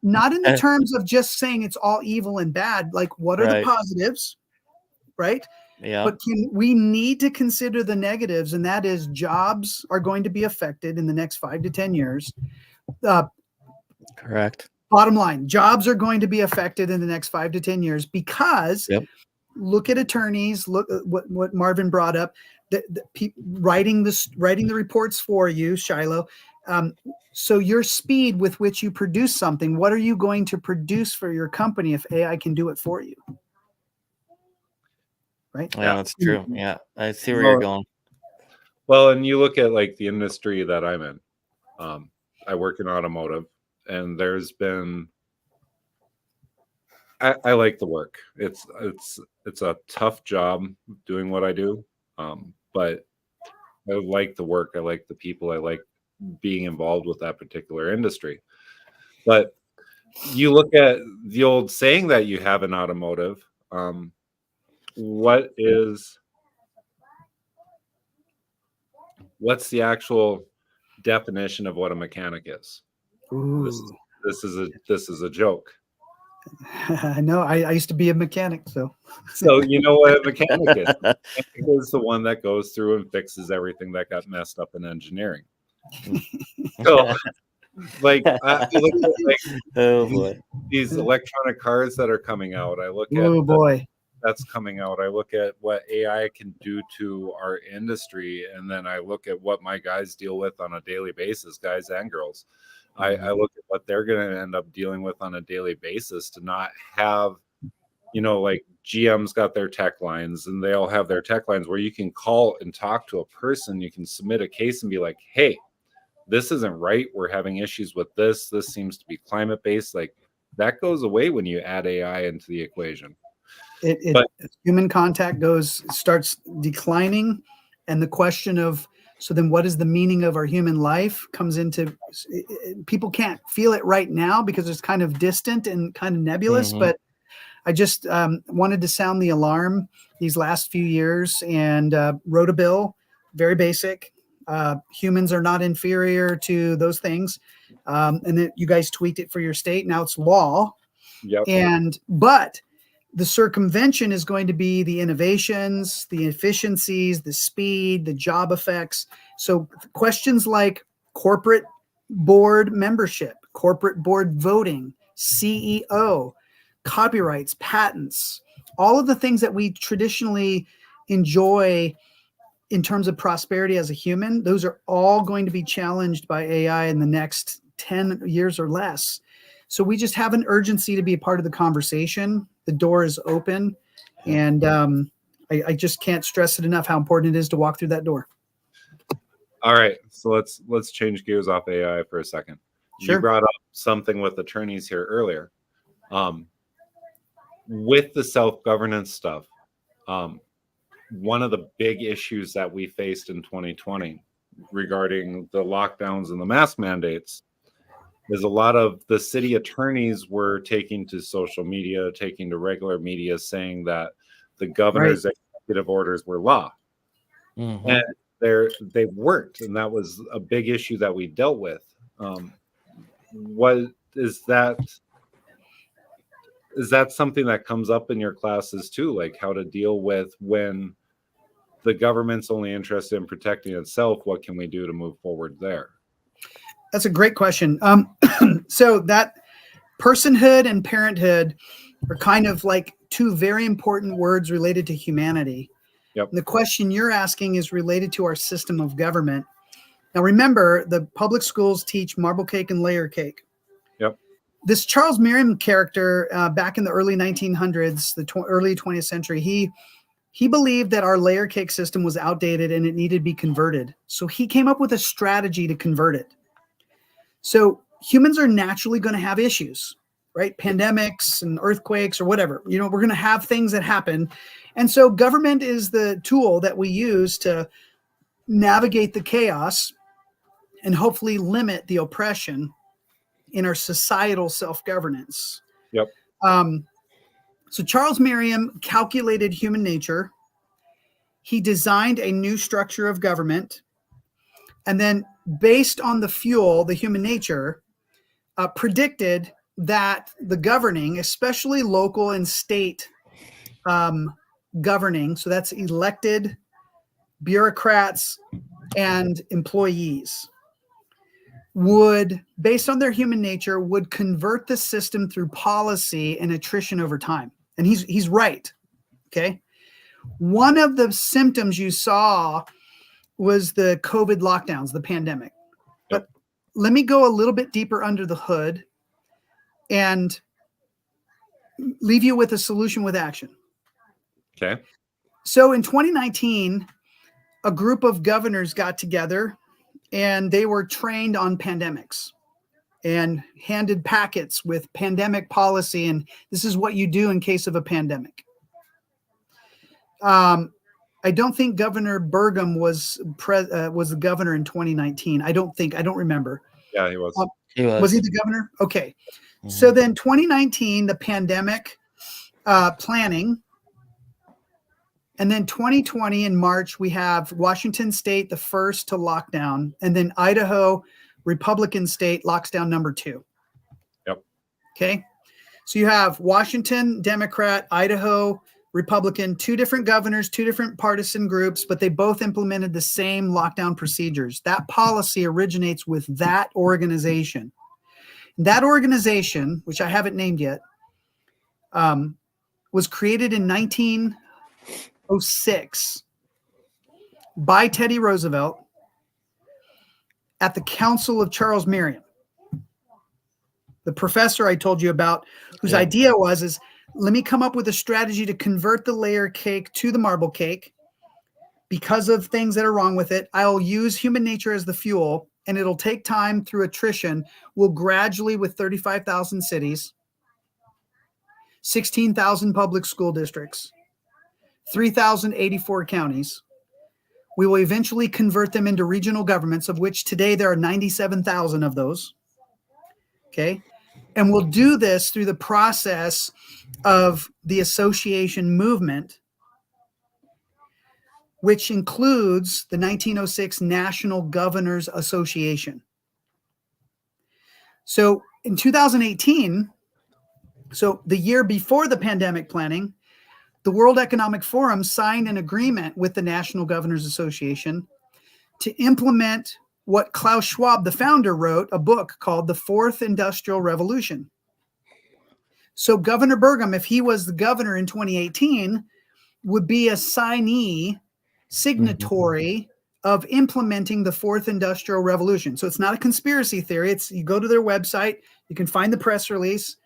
not in the terms of just saying it's all evil and bad. Like, what are the positives? Right? Yeah. But we need to consider the negatives, and that is jobs are going to be affected in the next 5 to 10 years. Correct. Bottom line, jobs are going to be affected in the next 5 to 10 years because look at attorneys, look at what Marvin brought up, writing the reports for you, Shilo. So your speed with which you produce something, what are you going to produce for your company if AI can do it for you? Right? Yeah, that's true. Yeah, I see where you're going. Well, and you look at like the industry that I'm in. I work in automotive, and there's been. I like the work. It's a tough job doing what I do, but I like the work. I like the people. I like being involved with that particular industry. But you look at the old saying that you have in automotive. What is what's the actual definition of what a mechanic is? Ooh. This is a joke. I know. I used to be a mechanic, so. So you know what a mechanic is? A mechanic is the one that goes through and fixes everything that got messed up in engineering. So, like, I look at Oh boy. these electronic cars that are coming out. I look at Oh boy. that's coming out. I look at what AI can do to our industry, and then I look at what my guys deal with on a daily basis, guys and girls. I look at what they're going to end up dealing with on a daily basis to not have, like GM's got their tech lines, and they all have their tech lines where you can call and talk to a person. You can submit a case and be like, hey, this isn't right. We're having issues with this. This seems to be climate based. Like, that goes away when you add AI into the equation. But Human contact starts declining, and the question of, so then what is the meaning of our human life comes into, people can't feel it right now because it's kind of distant and kind of nebulous, but I just wanted to sound the alarm these last few years and wrote a bill, very basic. Humans are not inferior to those things. And then you guys tweaked it for your state. Now it's law. Yep. But the circumvention is going to be the innovations, the efficiencies, the speed, the job effects. So questions like corporate board membership, corporate board voting, CEO, copyrights, patents, all of the things that we traditionally enjoy in terms of prosperity as a human, those are all going to be challenged by AI in the next 10 years or less. So we just have an urgency to be a part of the conversation. The door is open, and I just can't stress it enough how important it is to walk through that door. All right, so let's change gears off AI for a second. Sure. You brought up something with attorneys here earlier. With the self-governance stuff, one of the big issues that we faced in 2020 regarding the lockdowns and the mask mandates is a lot of the city attorneys were taking to social media, taking to regular media, saying that the governor's executive orders were law. And they worked, and that was a big issue that we dealt with. What is that? Is that something that comes up in your classes too, like how to deal with when the government's only interested in protecting itself? What can we do to move forward there? That's a great question. So that personhood and parenthood are kind of like two very important words related to humanity. Yep. And the question you're asking is related to our system of government. Now, remember, the public schools teach marble cake and layer cake. Yep. This Charles Merriam character, back in the early 1900s, early 20th century, he believed that our layer cake system was outdated and it needed to be converted. So he came up with a strategy to convert it. So humans are naturally going to have issues, right? Pandemics and earthquakes or whatever. We're going to have things that happen. And so government is the tool that we use to navigate the chaos and hopefully limit the oppression in our societal self-governance. Yep. So Charles Merriam calculated human nature. He designed a new structure of government. And then based on the fuel, the human nature, predicted that the governing, especially local and state governing, so that's elected bureaucrats and employees, would, based on their human nature, would convert the system through policy and attrition over time. And he's right. Okay. One of the symptoms you saw was the COVID lockdowns, the pandemic. But let me go a little bit deeper under the hood and leave you with a solution with action. Okay. So in 2019, a group of governors got together and they were trained on pandemics and handed packets with pandemic policy. And this is what you do in case of a pandemic. I don't think Governor Burgum was the governor in 2019. I don't remember. Yeah, he was. Was he the governor? Okay. Mm-hmm. So then 2019, the pandemic planning And then 2020 in March, we have Washington State, the first to lock down, and then Idaho, Republican state, locks down number 2. Yep. Okay. So you have Washington, Democrat, Idaho, Republican, 2 different governors, 2 different partisan groups, but they both implemented the same lockdown procedures. That policy originates with that organization. That organization, which I haven't named yet, was created in 1906 by Teddy Roosevelt at the council of Charles Merriam, the professor I told you about, whose idea is let me come up with a strategy to convert the layer cake to the marble cake because of things that are wrong with it. I'll use human nature as the fuel, and it'll take time through attrition. We'll gradually, with 35,000 cities, 16,000 public school districts, 3,084 counties, we will eventually convert them into regional governments, of which today there are 97,000 of those. Okay. And we'll do this through the process of the association movement, which includes the 1906 National Governors Association. So in 2018, so the year before the pandemic planning, the World Economic Forum signed an agreement with the National Governors Association to implement what Klaus Schwab, the founder, wrote a book called The Fourth Industrial Revolution. So Governor Burgum, if he was the governor in 2018, would be a signatory of implementing the Fourth Industrial Revolution. So it's not a conspiracy theory. It's, you go to their website, you can find the press release.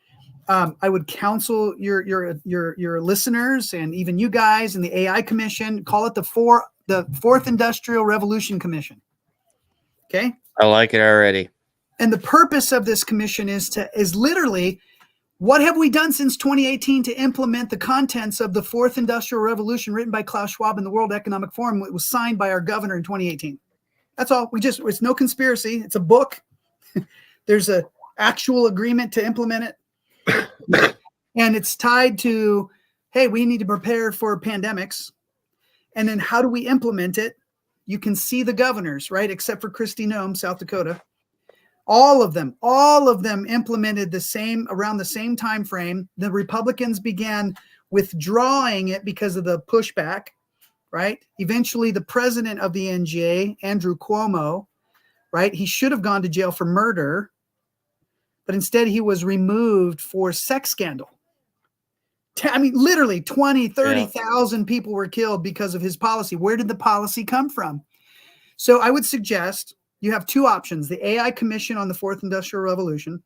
I would counsel your listeners and even you guys and the AI Commission, call it the Fourth Industrial Revolution Commission. Okay. I like it already. And the purpose of this commission is literally, what have we done since 2018 to implement the contents of the Fourth Industrial Revolution written by Klaus Schwab and the World Economic Forum? It was signed by our governor in 2018. That's all. It's no conspiracy. It's a book. There's an actual agreement to implement it. And it's tied to, hey, we need to prepare for pandemics. And then how do we implement it? You can see the governors, right? Except for Kristi Noem, South Dakota. All of them implemented around the same time frame. The Republicans began withdrawing it because of the pushback, right? Eventually, the president of the NGA, Andrew Cuomo, right? He should have gone to jail for murder, but instead he was removed for sex scandal. I mean, literally 20, 30,000 people were killed because of his policy. Where did the policy come from? So I would suggest you have 2 options: the AI Commission on the Fourth Industrial Revolution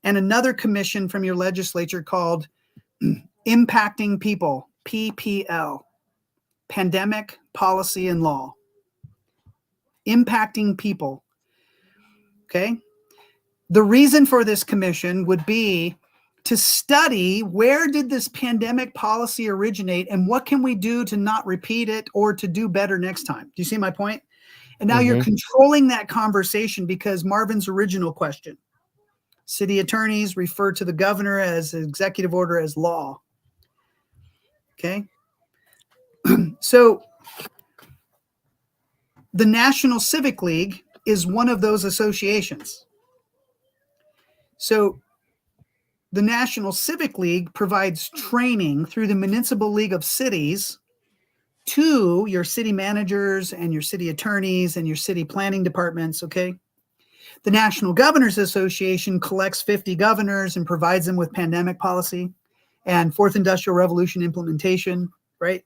and another commission from your legislature called Impacting People, PPL, Pandemic Policy and Law. Impacting People. Okay. The reason for this commission would be to study where did this pandemic policy originate and what can we do to not repeat it or to do better next time. Do you see my point? And now you're controlling that conversation because Marvin's original question, city attorneys refer to the governor as executive order as law. Okay. So the National Civic League is one of those associations. So the National Civic League provides training through the Municipal League of Cities to your city managers and your city attorneys and your city planning departments, okay? The National Governors Association collects 50 governors and provides them with pandemic policy and Fourth Industrial Revolution implementation, right?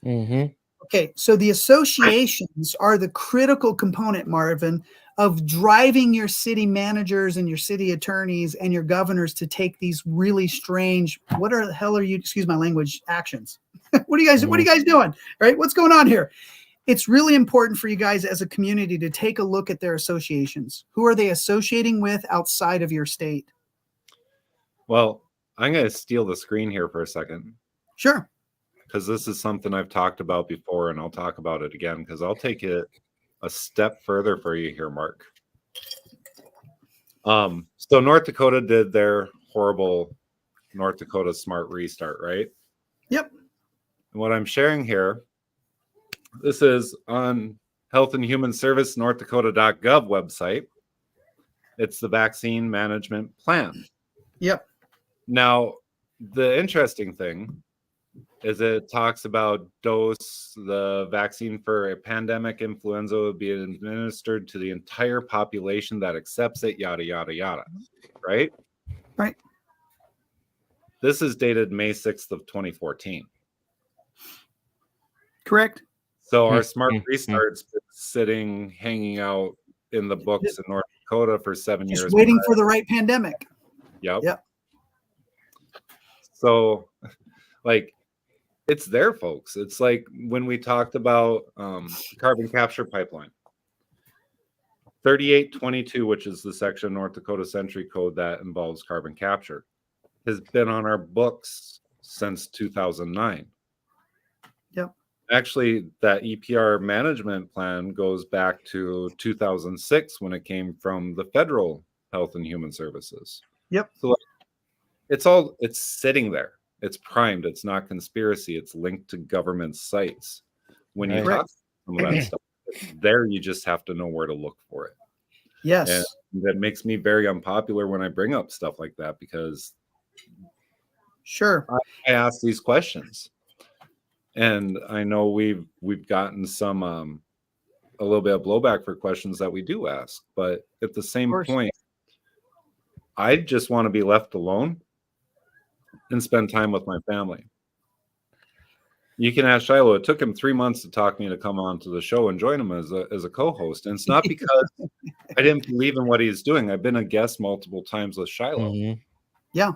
Mm-hmm. Okay, so the associations are the critical component, Marvin, of driving your city managers and your city attorneys and your governors to take these really strange, what are the hell are you, excuse my language, actions? What are you guys doing? Right? What's going on here? It's really important for you guys as a community to take a look at their associations. Who are they associating with outside of your state? Well, I'm going to steal the screen here for a second. Sure. Because this is something I've talked about before, and I'll talk about it again because I'll take it a step further for you here, Mark. So North Dakota did their horrible North Dakota Smart Restart, right? Yep. And what I'm sharing here, this is on Health and Human Service NorthDakota.gov website. It's the vaccine management plan. Yep. Now, the interesting thing is it talks about the vaccine for a pandemic influenza will be administered to the entire population that accepts it, yada, yada, yada. Right? Right. This is dated May 6th of 2014. Correct. So our smart restart's been sitting, hanging out in the books in North Dakota for 7 years. Just waiting for the right pandemic. Yep. Yep. So, like, it's there, folks. It's like when we talked about carbon capture pipeline. 3822, which is the section of North Dakota Century Code that involves carbon capture, has been on our books since 2009. Yep. Actually, that EPR management plan goes back to 2006 when it came from the federal Health and Human Services. Yep. So it's sitting there. It's primed. It's not conspiracy. It's linked to government sites. When you talk some of that stuff, it's there, you just have to know where to look for it. Yes. And that makes me very unpopular when I bring up stuff like that, because sure, I ask these questions. And I know we've gotten some a little bit of blowback for questions that we do ask, but at the same point, I just want to be left alone and spend time with my family. You can ask Shilo. It took him 3 months to talk me to come on to the show and join him as a co-host. And it's not because I didn't believe in what he's doing. I've been a guest multiple times with Shilo. Mm-hmm. Yeah.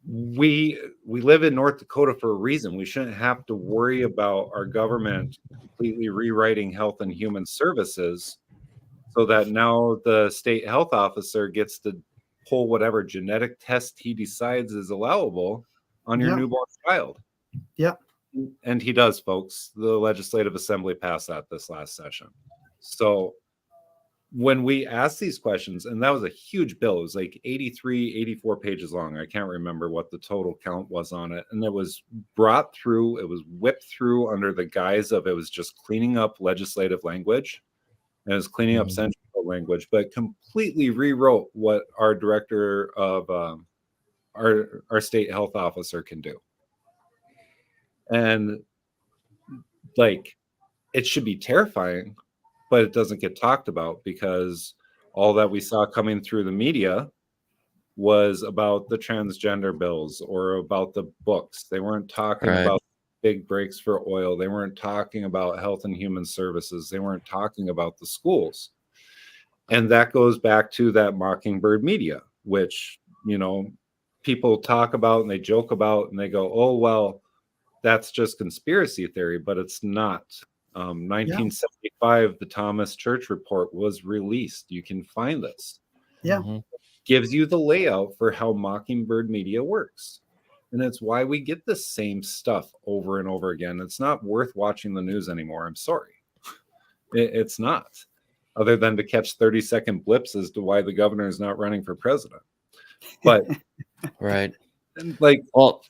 We live in North Dakota for a reason. We shouldn't have to worry about our government completely rewriting Health and Human Services so that now the state health officer gets to pull whatever genetic test he decides is allowable on your newborn child. Yeah. And he does, folks. The Legislative Assembly passed that this last session. So when we ask these questions, and that was a huge bill, it was like 83, 84 pages long. I can't remember what the total count was on it. And it was brought through, it was whipped through under the guise of it was just cleaning up legislative language. And it was cleaning up central language, but completely rewrote what our director of our state health officer can do. And like, it should be terrifying, but it doesn't get talked about because all that we saw coming through the media was about the transgender bills or about the books. They weren't talking about big breaks for oil. They weren't talking about Health and Human Services. They weren't talking about the schools. And that goes back to that mockingbird media, which, you know, people talk about and they joke about and they go, oh, well, that's just conspiracy theory, but it's not. 1975, the Thomas Church Report was released. You can find this. Yeah. Gives you the layout for how mockingbird media works. And it's why we get the same stuff over and over again. It's not worth watching the news anymore. I'm sorry. It's not. Other than to catch 30-second blips as to why the governor is not running for president. But like, well,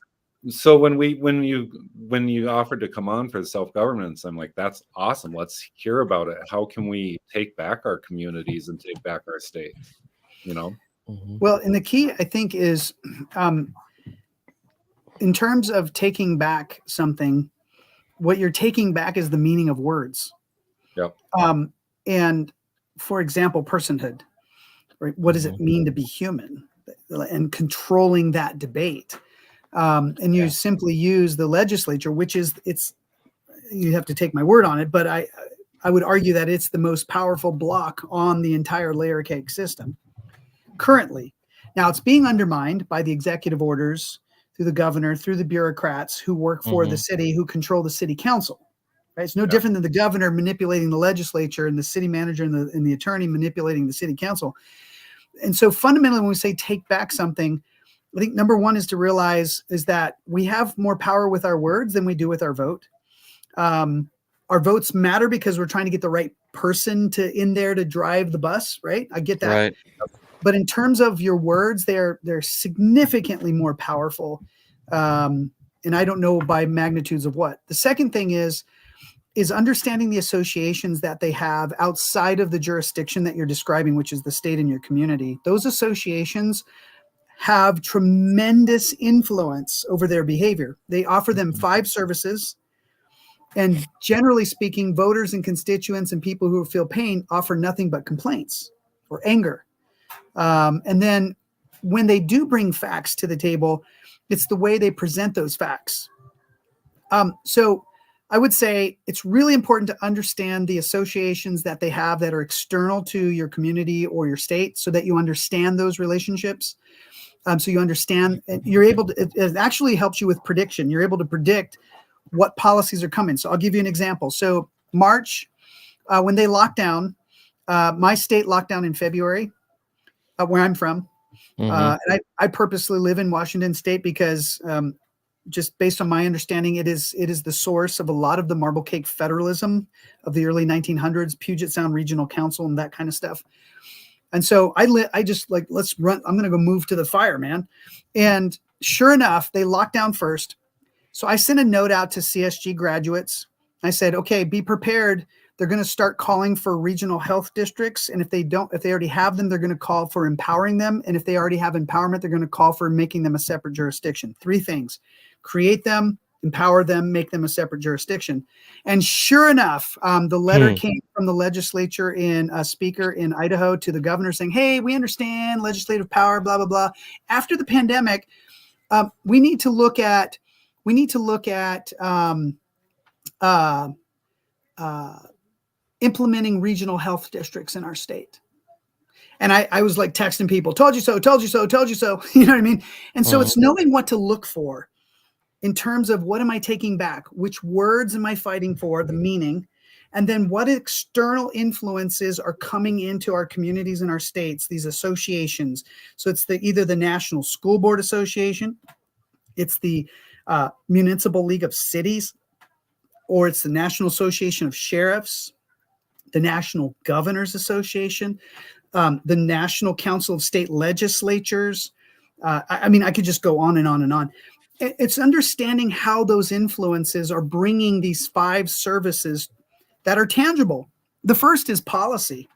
so when you offered to come on for the self-governance, I'm like, that's awesome. Let's hear about it. How can we take back our communities and take back our state? You know? Well, and the key, I think, is in terms of taking back something, what you're taking back is the meaning of words. Yep. And for example, personhood, right? What does it mean to be human? And controlling that debate. And you simply use the legislature, which is, you have to take my word on it, but I would argue that it's the most powerful block on the entire layer cake system currently. Now it's being undermined by the executive orders, through the governor, through the bureaucrats who work for the city, who control the city council. Right? It's no different than the governor manipulating the legislature and the city manager and the attorney manipulating the city council. And so fundamentally, when we say take back something, I think number one is to realize is that we have more power with our words than we do with our vote. Our votes matter because we're trying to get the right person in there to drive the bus, right? I get that. Right. But in terms of your words, they're significantly more powerful and I don't know by magnitudes of what. The second thing is understanding the associations that they have outside of the jurisdiction that you're describing, which is the state and your community. Those associations have tremendous influence over their behavior. They offer them 5 services. And generally speaking, voters and constituents and people who feel pain offer nothing but complaints or anger. And then when they do bring facts to the table, it's the way they present those facts. So I would say it's really important to understand the associations that they have that are external to your community or your state so that you understand those relationships. So you understand, you're able to, it actually helps you with prediction. You're able to predict what policies are coming. So I'll give you an example. So March, when they locked down, my state locked down in February, where I'm from. And I purposely live in Washington State because just based on my understanding, it is the source of a lot of the marble cake federalism of the early 1900s, Puget Sound Regional Council and that kind of stuff. And so I just like, let's run. I'm going to go move to the fire, man. And sure enough, they locked down first. So I sent a note out to CSG graduates. I said, okay, be prepared. They're going to start calling for regional health districts. And if they already have them, they're going to call for empowering them. And if they already have empowerment, they're going to call for making them a separate jurisdiction. 3 things: create them, empower them, make them a separate jurisdiction. And sure enough, the letter came from the legislature in a speaker in Idaho to the governor saying, hey, we understand legislative power, blah, blah, blah. After the pandemic, we need to look at implementing regional health districts in our state. And I was like texting people, told you so, told you so, told you so. You know what I mean? And so it's knowing what to look for in terms of what am I taking back? Which words am I fighting for, the meaning? And then what external influences are coming into our communities and our states, these associations. So it's either the National School Board Association, it's the Municipal League of Cities, or it's the National Association of Sheriffs, the National Governors Association, the National Council of State Legislatures. I mean, I could just go on and on and on. It's understanding how those influences are bringing these 5 services that are tangible. The first is policy.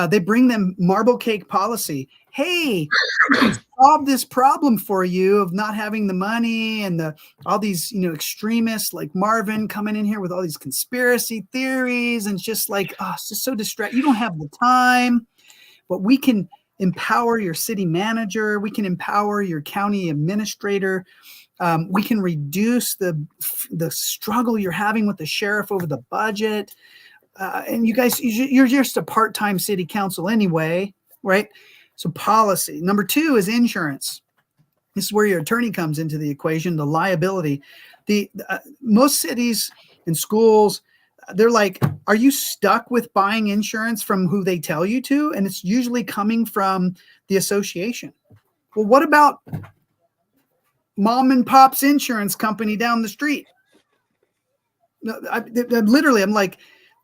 They bring them marble cake policy. Hey, we can solve this problem for you of not having the money and all these, extremists like Marvin coming in here with all these conspiracy theories and just like, it's just so distracting. You don't have the time, but we can empower your city manager. We can empower your county administrator. We can reduce the struggle you're having with the sheriff over the budget. And you guys, you're just a part-time city council anyway, right? So policy. Number 2 is insurance. This is where your attorney comes into the equation, the liability. Most cities and schools, they're like, are you stuck with buying insurance from who they tell you to? And it's usually coming from the association. Well, what about mom and pop's insurance company down the street? I'm like,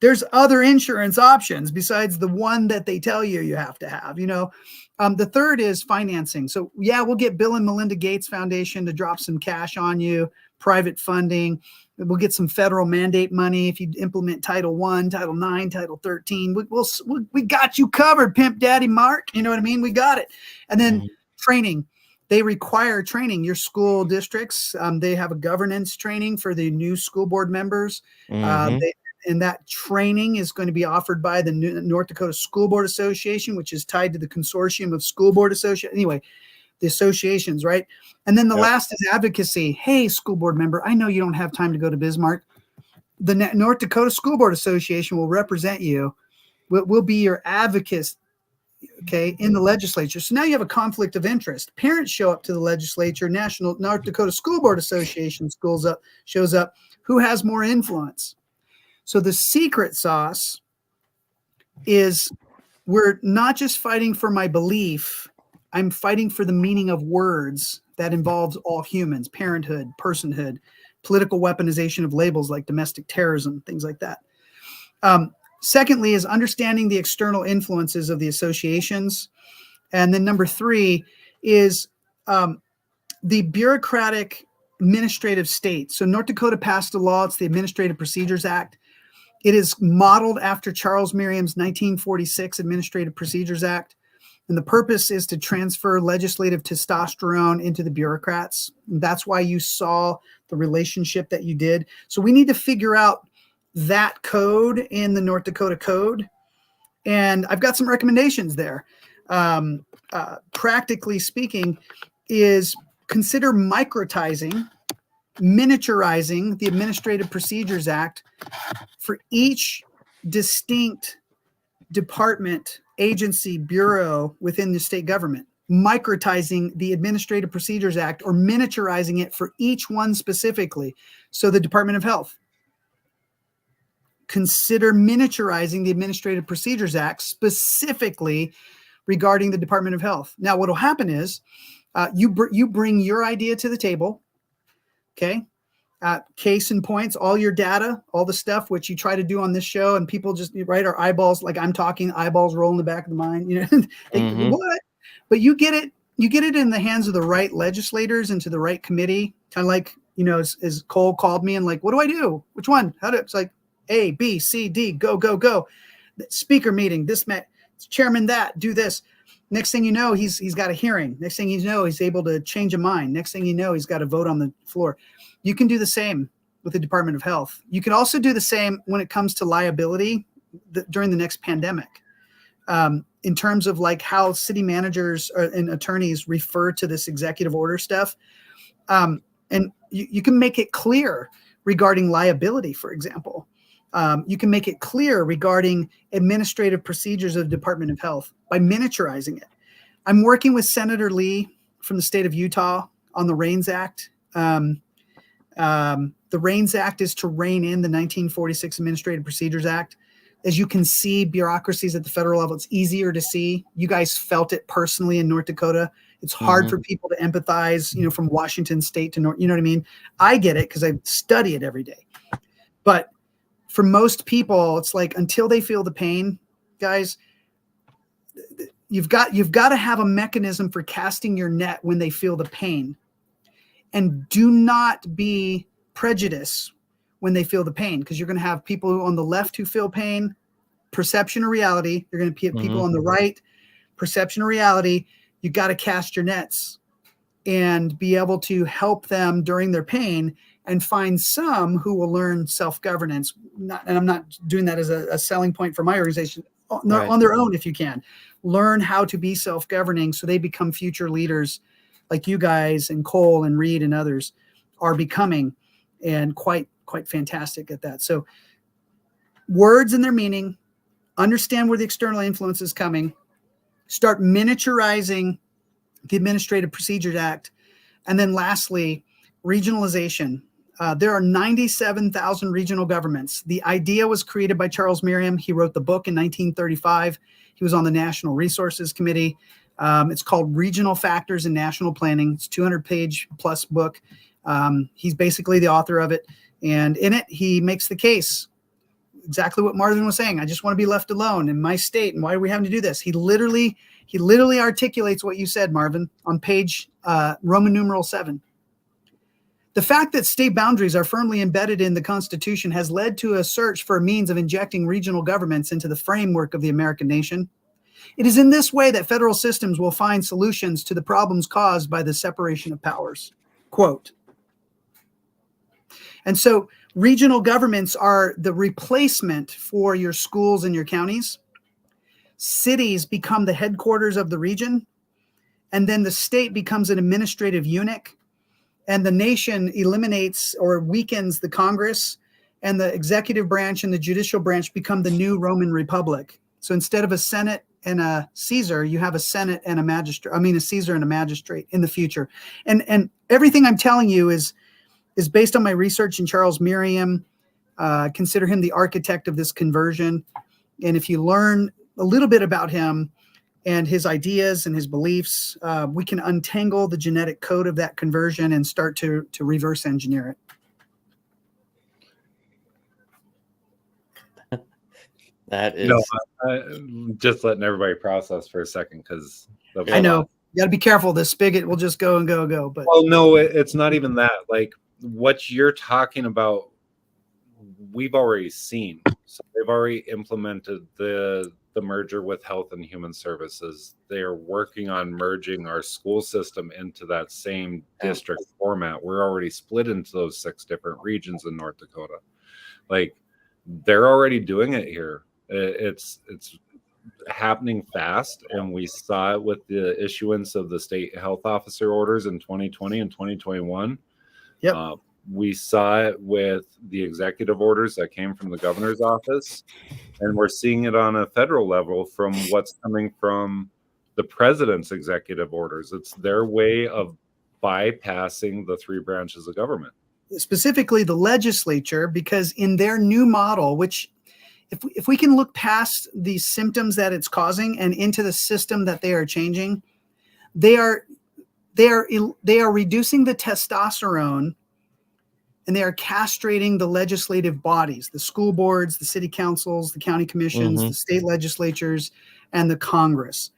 there's other insurance options besides the one that they tell you have to have, The third is financing. So yeah, we'll get Bill and Melinda Gates Foundation to drop some cash on you, private funding. We'll get some federal mandate money if you implement Title I, Title IX, Title 13. We got you covered, Pimp Daddy Mark. You know what I mean? We got it. And then training. They require training. Your school districts, they have a governance training for the new school board members. And that training is going to be offered by the North Dakota School Board Association, which is tied to the Consortium of School Board Associations. Anyway, the associations, right? And then the last is advocacy. Hey, school board member, I know you don't have time to go to Bismarck. The North Dakota School Board Association will represent you. We'll be your advocates, okay, in the legislature. So now you have a conflict of interest. Parents show up to the legislature. North Dakota School Board Association shows up. Who has more influence? So the secret sauce is we're not just fighting for my belief. I'm fighting for the meaning of words that involves all humans, parenthood, personhood, political weaponization of labels like domestic terrorism, things like that. Secondly is understanding the external influences of the associations. And then number 3 is the bureaucratic administrative state. So North Dakota passed a law. It's the Administrative Procedures Act. It is modeled after Charles Merriam's 1946 Administrative Procedures Act. And the purpose is to transfer legislative testosterone into the bureaucrats. And that's why you saw the relationship that you did. So we need to figure out that code in the North Dakota Code. And I've got some recommendations there. Practically speaking, is consider miniaturizing the Administrative Procedures Act for each distinct department, agency, bureau within the state government. Microtizing the Administrative Procedures Act or miniaturizing it for each one specifically. So the Department of Health. Consider miniaturizing the Administrative Procedures Act specifically regarding the Department of Health. Now, what will happen is you bring your idea to the table, okay? Case in points, all your data, all the stuff which you try to do on this show, and people just our eyeballs, like I'm talking, eyeballs roll in the back of the mind, what? But you get it in the hands of the right legislators and to the right committee, kind of like, as Cole called me and like, what do I do? Which one? It's like A, B, C, D, go, go, go. Speaker meeting, chairman that, do this. Next thing you know, he's got a hearing. Next thing you know, he's able to change a mind. Next thing you know, he's got a vote on the floor. You can do the same with the Department of Health. You can also do the same when it comes to liability during the next pandemic. In terms of like how city managers and attorneys refer to this executive order stuff. And you can make it clear regarding liability, for example. You can make it clear regarding administrative procedures of the Department of Health by miniaturizing it. I'm working with Senator Lee from the state of Utah on the REINS Act. The REINS Act is to rein in the 1946 Administrative Procedures Act. As you can see, bureaucracies at the federal level, it's easier to see. You guys felt it personally in North Dakota. It's hard for people to empathize, from Washington state to North, you know what I mean? I get it because I study it every day. But for most people, it's like until they feel the pain, guys, you've got to have a mechanism for casting your net when they feel the pain. And do not be prejudiced when they feel the pain, because you're going to have people on the left who feel pain, perception or reality. You're going to have people on the right, perception or reality. You got to cast your nets and be able to help them during their pain and find some who will learn self-governance. And I'm not doing that as a selling point for my organization. On their own, if you can. Learn how to be self-governing so they become future leaders like you guys and Cole and Reed and others are becoming, and quite fantastic at that. So words and their meaning, understand where the external influence is coming, start miniaturizing the Administrative Procedures Act, and then lastly, regionalization. There are 97,000 regional governments. The idea was created by Charles Merriam. He wrote the book in 1935. He was on the National Resources Committee. It's called Regional Factors in National Planning. It's a 200-page plus book. He's basically the author of it. And in it, he makes the case, exactly what Marvin was saying. I just want to be left alone in my state. And why are we having to do this? He literally articulates what you said, Marvin, on page Roman numeral 7. The fact that state boundaries are firmly embedded in the Constitution has led to a search for a means of injecting regional governments into the framework of the American nation. It is in this way that federal systems will find solutions to the problems caused by the separation of powers. Quote. And so regional governments are the replacement for your schools and your counties. Cities become the headquarters of the region, and then the state becomes an administrative unit, and the nation eliminates or weakens the Congress, and the executive branch and the judicial branch become the new Roman Republic. So instead of a Senate and a Caesar, you have a Senate and a magistrate. A Caesar and a magistrate in the future. And everything I'm telling you is based on my research in Charles Merriam. Consider him the architect of this conversion. And if you learn a little bit about him and his ideas and his beliefs, we can untangle the genetic code of that conversion and start to reverse engineer it. That is just letting everybody process for a second, because I know You got to be careful. This spigot will just go and go and go. But well, no, it's not even that. Like what you're talking about, we've already seen. So they've already implemented the merger with Health and Human Services. They are working on merging our school system into that same district format. We're already split into those 6 different regions in North Dakota. Like they're already doing it here. It's happening fast, and we saw it with the issuance of the state health officer orders in 2020 and 2021. Yep. We saw it with the executive orders that came from the governor's office, and we're seeing it on a federal level from what's coming from the president's executive orders. It's their way of bypassing the 3 branches of government. Specifically the legislature, because in their new model, which if we can look past the symptoms that it's causing and into the system that they are changing, they are reducing the testosterone, and they are castrating the legislative bodies, the school boards, the city councils, the county commissions, the state legislatures, and the Congress.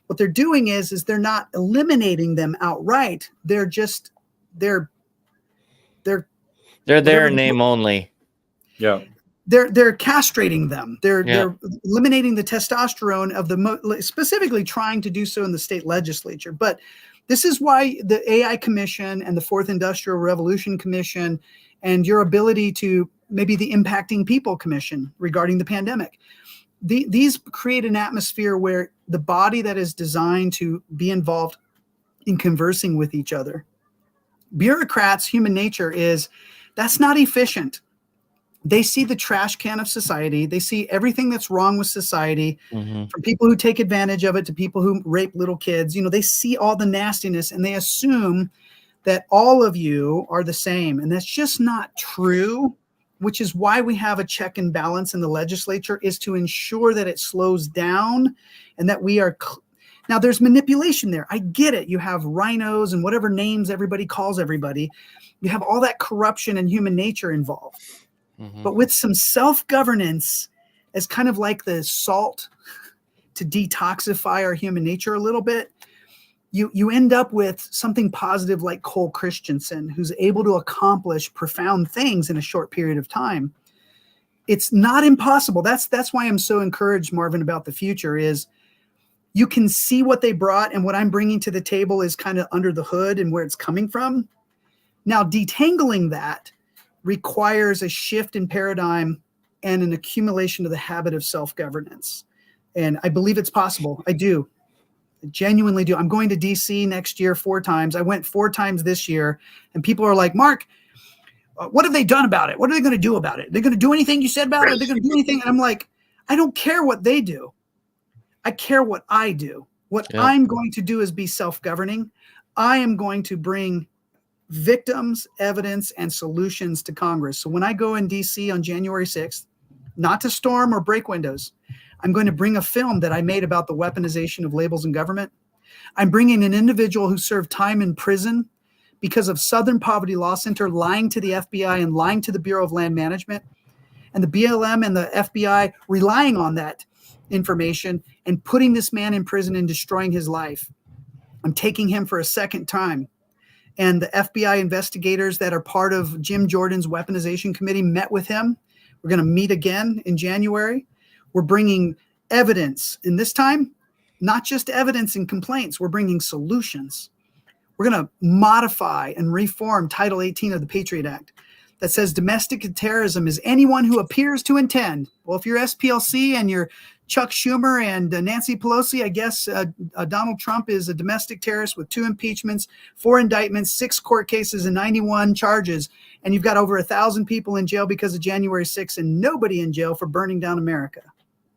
What they're doing is they're not eliminating them outright. They're there in name only. Yeah. They're castrating them. They're eliminating the testosterone of specifically trying to do so in the state legislature. But this is why the AI Commission and the Fourth Industrial Revolution Commission and your ability to maybe the Impacting People Commission regarding the pandemic, these create an atmosphere where the body that is designed to be involved in conversing with each other. Bureaucrats, human nature is that's not efficient. They see the trash can of society. They see everything that's wrong with society, from people who take advantage of it to people who rape little kids. They see all the nastiness, and they assume that all of you are the same. And that's just not true, which is why we have a check and balance in the legislature, is to ensure that it slows down and that we are now there's manipulation there. I get it. You have rhinos and whatever names everybody calls everybody. You have all that corruption and human nature involved. But with some self-governance as kind of like the salt to detoxify our human nature a little bit, you end up with something positive like Cole Christensen, who's able to accomplish profound things in a short period of time. It's not impossible. That's why I'm so encouraged, Marvin, about the future is you can see what they brought, and what I'm bringing to the table is kind of under the hood and where it's coming from. Now, detangling that requires a shift in paradigm and an accumulation of the habit of self-governance. And I believe it's possible. I do. I genuinely do. I'm going to DC next year 4 times. I went 4 times this year, and people are like, Mark, what have they done about it? What are they going to do about it? Are they going to do anything you said about it? Are they going to do anything? And I'm like, I don't care what they do. I care what I do. What I'm going to do is be self-governing. I am going to bring victims, evidence, and solutions to Congress. So when I go in DC on January 6th, not to storm or break windows, I'm going to bring a film that I made about the weaponization of labels in government. I'm bringing an individual who served time in prison because of Southern Poverty Law Center lying to the FBI and lying to the Bureau of Land Management, and the BLM and the FBI relying on that information and putting this man in prison and destroying his life. I'm taking him for a second time. And the FBI investigators that are part of Jim Jordan's weaponization committee met with him. We're going to meet again in January. We're bringing evidence. And this time, not just evidence and complaints. We're bringing solutions. We're going to modify and reform Title 18 of the Patriot Act that says domestic terrorism is anyone who appears to intend. Well, if you're SPLC and you're Chuck Schumer and Nancy Pelosi, I guess Donald Trump is a domestic terrorist with 2 impeachments, 4 indictments, 6 court cases, and 91 charges. And you've got over 1,000 people in jail because of January 6th and nobody in jail for burning down America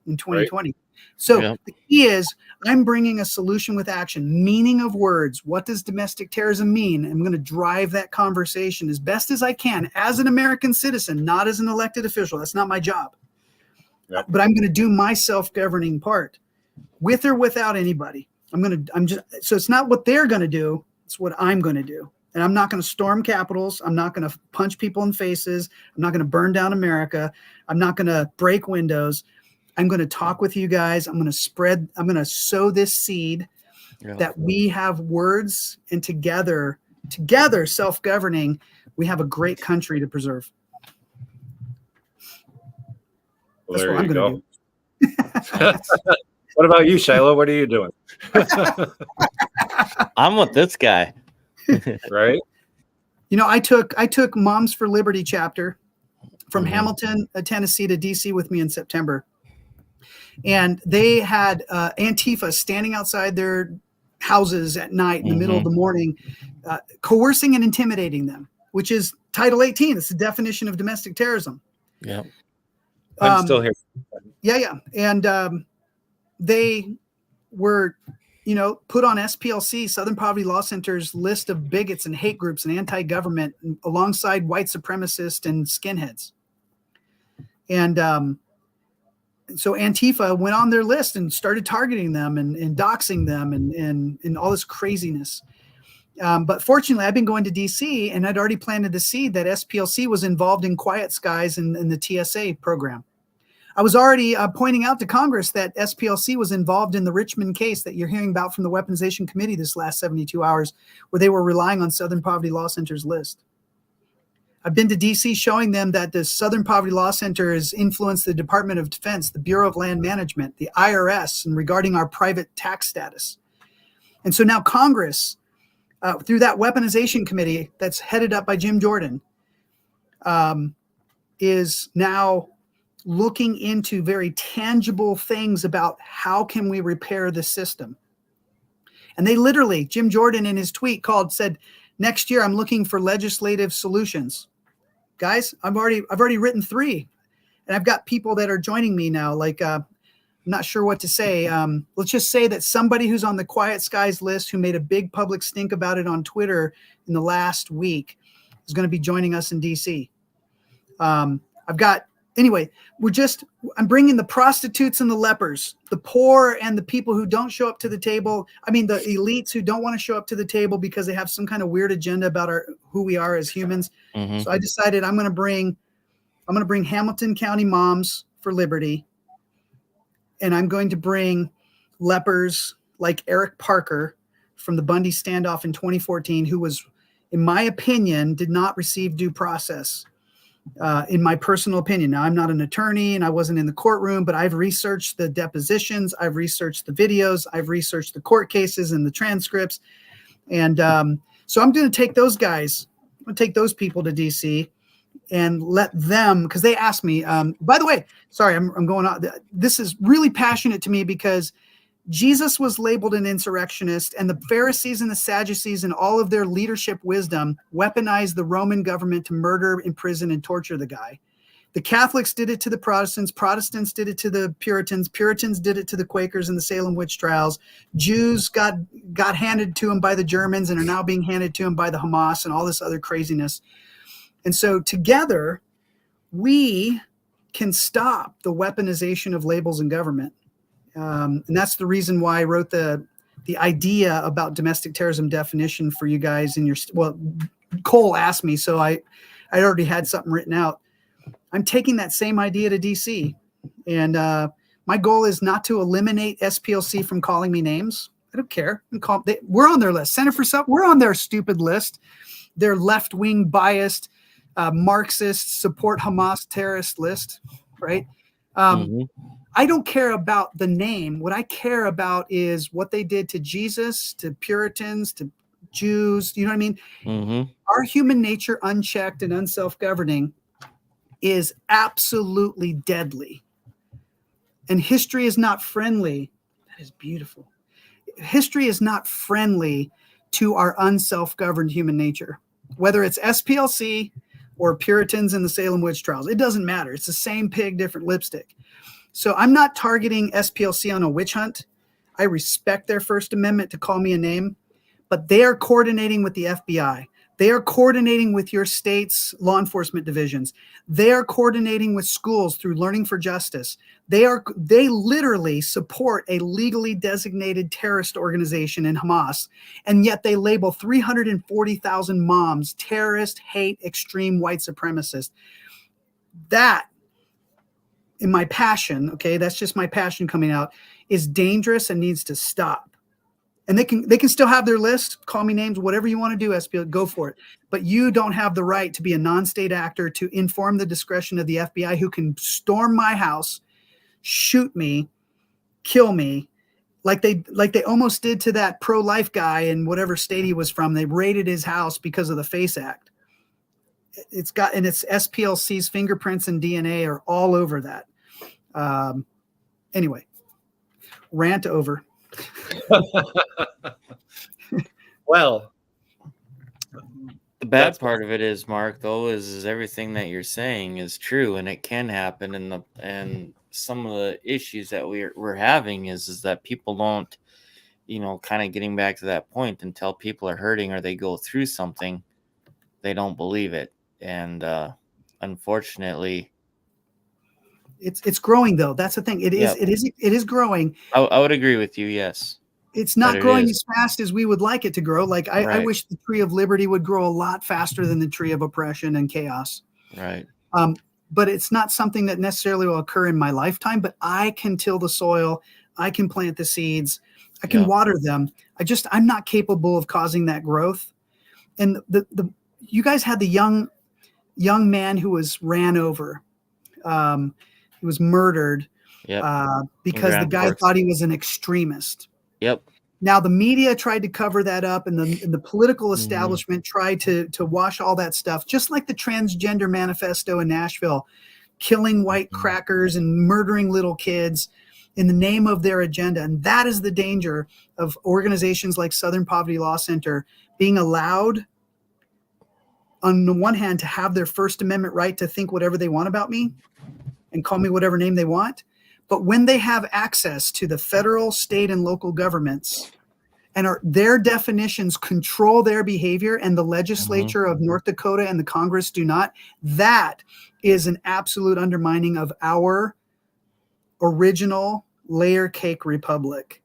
in 2020. Right. So the key is I'm bringing a solution with action, meaning of words. What does domestic terrorism mean? I'm going to drive that conversation as best as I can as an American citizen, not as an elected official. That's not my job. Yep. But I'm going to do my self-governing part with or without anybody. So it's not what they're going to do. It's what I'm going to do. And I'm not going to storm capitals. I'm not going to punch people in faces. I'm not going to burn down America. I'm not going to break windows. I'm going to talk with you guys. I'm going to sow this seed Yeah. that we have words, and together self-governing, we have a great country to preserve. Well, That's there what I'm you going to go. do. What about you, Shilo? What are you doing? I'm with this guy. Right? You know, I took Moms for Liberty chapter from Mhm. Hamilton, Tennessee to DC with me in September. And they had Antifa standing outside their houses at night in the middle of the morning, coercing and intimidating them, which is Title 18. It's the definition of domestic terrorism. Yeah. I'm still here. Yeah. And they were, you know, put on SPLC, Southern Poverty Law Center's list of bigots and hate groups and anti-government alongside white supremacists and skinheads. And so Antifa went on their list and started targeting them and doxing them and all this craziness. But fortunately, I've been going to DC, and I'd already planted the seed that SPLC was involved in Quiet Skies and the TSA program. I was already pointing out to Congress that SPLC was involved in the Richmond case that you're hearing about from the Weaponization Committee this last 72 hours, where they were relying on Southern Poverty Law Center's list. I've been to DC showing them that the Southern Poverty Law Center has influenced the Department of Defense, the Bureau of Land Management, the IRS, and regarding our private tax status. And so now Congress, through that Weaponization Committee that's headed up by Jim Jordan, is now looking into very tangible things about how can we repair the system. And they literally, Jim Jordan in his tweet said, next year I'm looking for legislative solutions. Guys, I've already written 3, and I've got people that are joining me now. Like, I'm not sure what to say. Let's just say that somebody who's on the Quiet Skies list, who made a big public stink about it on Twitter in the last week, is going to be joining us in DC. I'm bringing the prostitutes and the lepers, the poor and the people who don't show up to the table. I mean, the elites who don't want to show up to the table because they have some kind of weird agenda about who we are as humans. Mhm. So I decided I'm going to bring Hamilton County Moms for Liberty, and I'm going to bring lepers like Eric Parker from the Bundy standoff in 2014, who was, in my opinion, did not receive due process. In my personal opinion. Now, I'm not an attorney and I wasn't in the courtroom, but I've researched the depositions, I've researched the videos, I've researched the court cases and the transcripts. And so I'm going to take those guys, I'm going to take those people to DC and let them, because they asked me, by the way, sorry, I'm going on. This is really passionate to me because Jesus was labeled an insurrectionist, and the Pharisees and the Sadducees and all of their leadership wisdom weaponized the Roman government to murder, imprison, and torture the guy. The Catholics did it to the Protestants. Protestants did it to the Puritans. Puritans did it to the Quakers in the Salem witch trials. Jews got handed to them by the Germans and are now being handed to them by the Hamas and all this other craziness. And so together, we can stop the weaponization of labels in government. And that's the reason why I wrote the idea about domestic terrorism definition for you guys in your, well, Cole asked me, so I already had something written out. I'm taking that same idea to DC, and my goal is not to eliminate SPLC from calling me names. I don't care. We're on their list. Center for Self, we're on their stupid list. Their left-wing biased, Marxist, support Hamas terrorist list, right? I don't care about the name. What I care about is what they did to Jesus, to Puritans, to Jews. You know what I mean? Mm-hmm. Our human nature, unchecked and unself-governing, is absolutely deadly. And history is not friendly. That is beautiful. History is not friendly to our unself-governed human nature. Whether it's SPLC or Puritans in the Salem witch trials, it doesn't matter. It's the same pig, different lipstick. So I'm not targeting SPLC on a witch hunt. I respect their First Amendment to call me a name, but they are coordinating with the FBI. They are coordinating with your state's law enforcement divisions. They are coordinating with schools through Learning for Justice. They literally support a legally designated terrorist organization in Hamas, and yet they label 340,000 moms terrorist, hate, extreme white supremacist. That, in my passion, okay, that's just my passion coming out, is dangerous and needs to stop. And they can still have their list, call me names, whatever you want to do, SPL, go for it. But you don't have the right to be a non-state actor to inform the discretion of the FBI, who can storm my house, shoot me, kill me, like they almost did to that pro-life guy in whatever state he was from. They raided his house because of the FACE Act. It's SPLC's fingerprints and DNA are all over that. Anyway, rant over. Well, The bad That's- part of it is, Mark, though, is everything that you're saying is true, and it can happen. And some of the issues that we're having is that people don't, kind of getting back to that point, until people are hurting or they go through something, they don't believe it. And unfortunately, It's growing though. That's the thing. It is Yep. it is growing. I would agree with you. Yes. It's not But it growing is. as fast as we would like it to grow. Like I Right. wish the tree of liberty would grow a lot faster than the tree of oppression and chaos. Right. But it's not something that necessarily will occur in my lifetime. But I can till the soil. I can plant the seeds. I can Yeah. water them. I'm not capable of causing that growth. And you guys had the young man who was ran over. He was murdered Yep. because the Grand guy Forks. thought he was an extremist. Yep. Now the media tried to cover that up, and the political Mhm. establishment tried to wash all that stuff, just like the transgender manifesto in Nashville, killing white Mhm. crackers and murdering little kids in the name of their agenda. And that is the danger of organizations like Southern Poverty Law Center being allowed, on the one hand, to have their First Amendment right to think whatever they want about me and call me whatever name they want. But when they have access to the federal, state, and local governments, and their definitions control their behavior, and the legislature of North Dakota and the Congress do not, that is an absolute undermining of our original layer cake republic.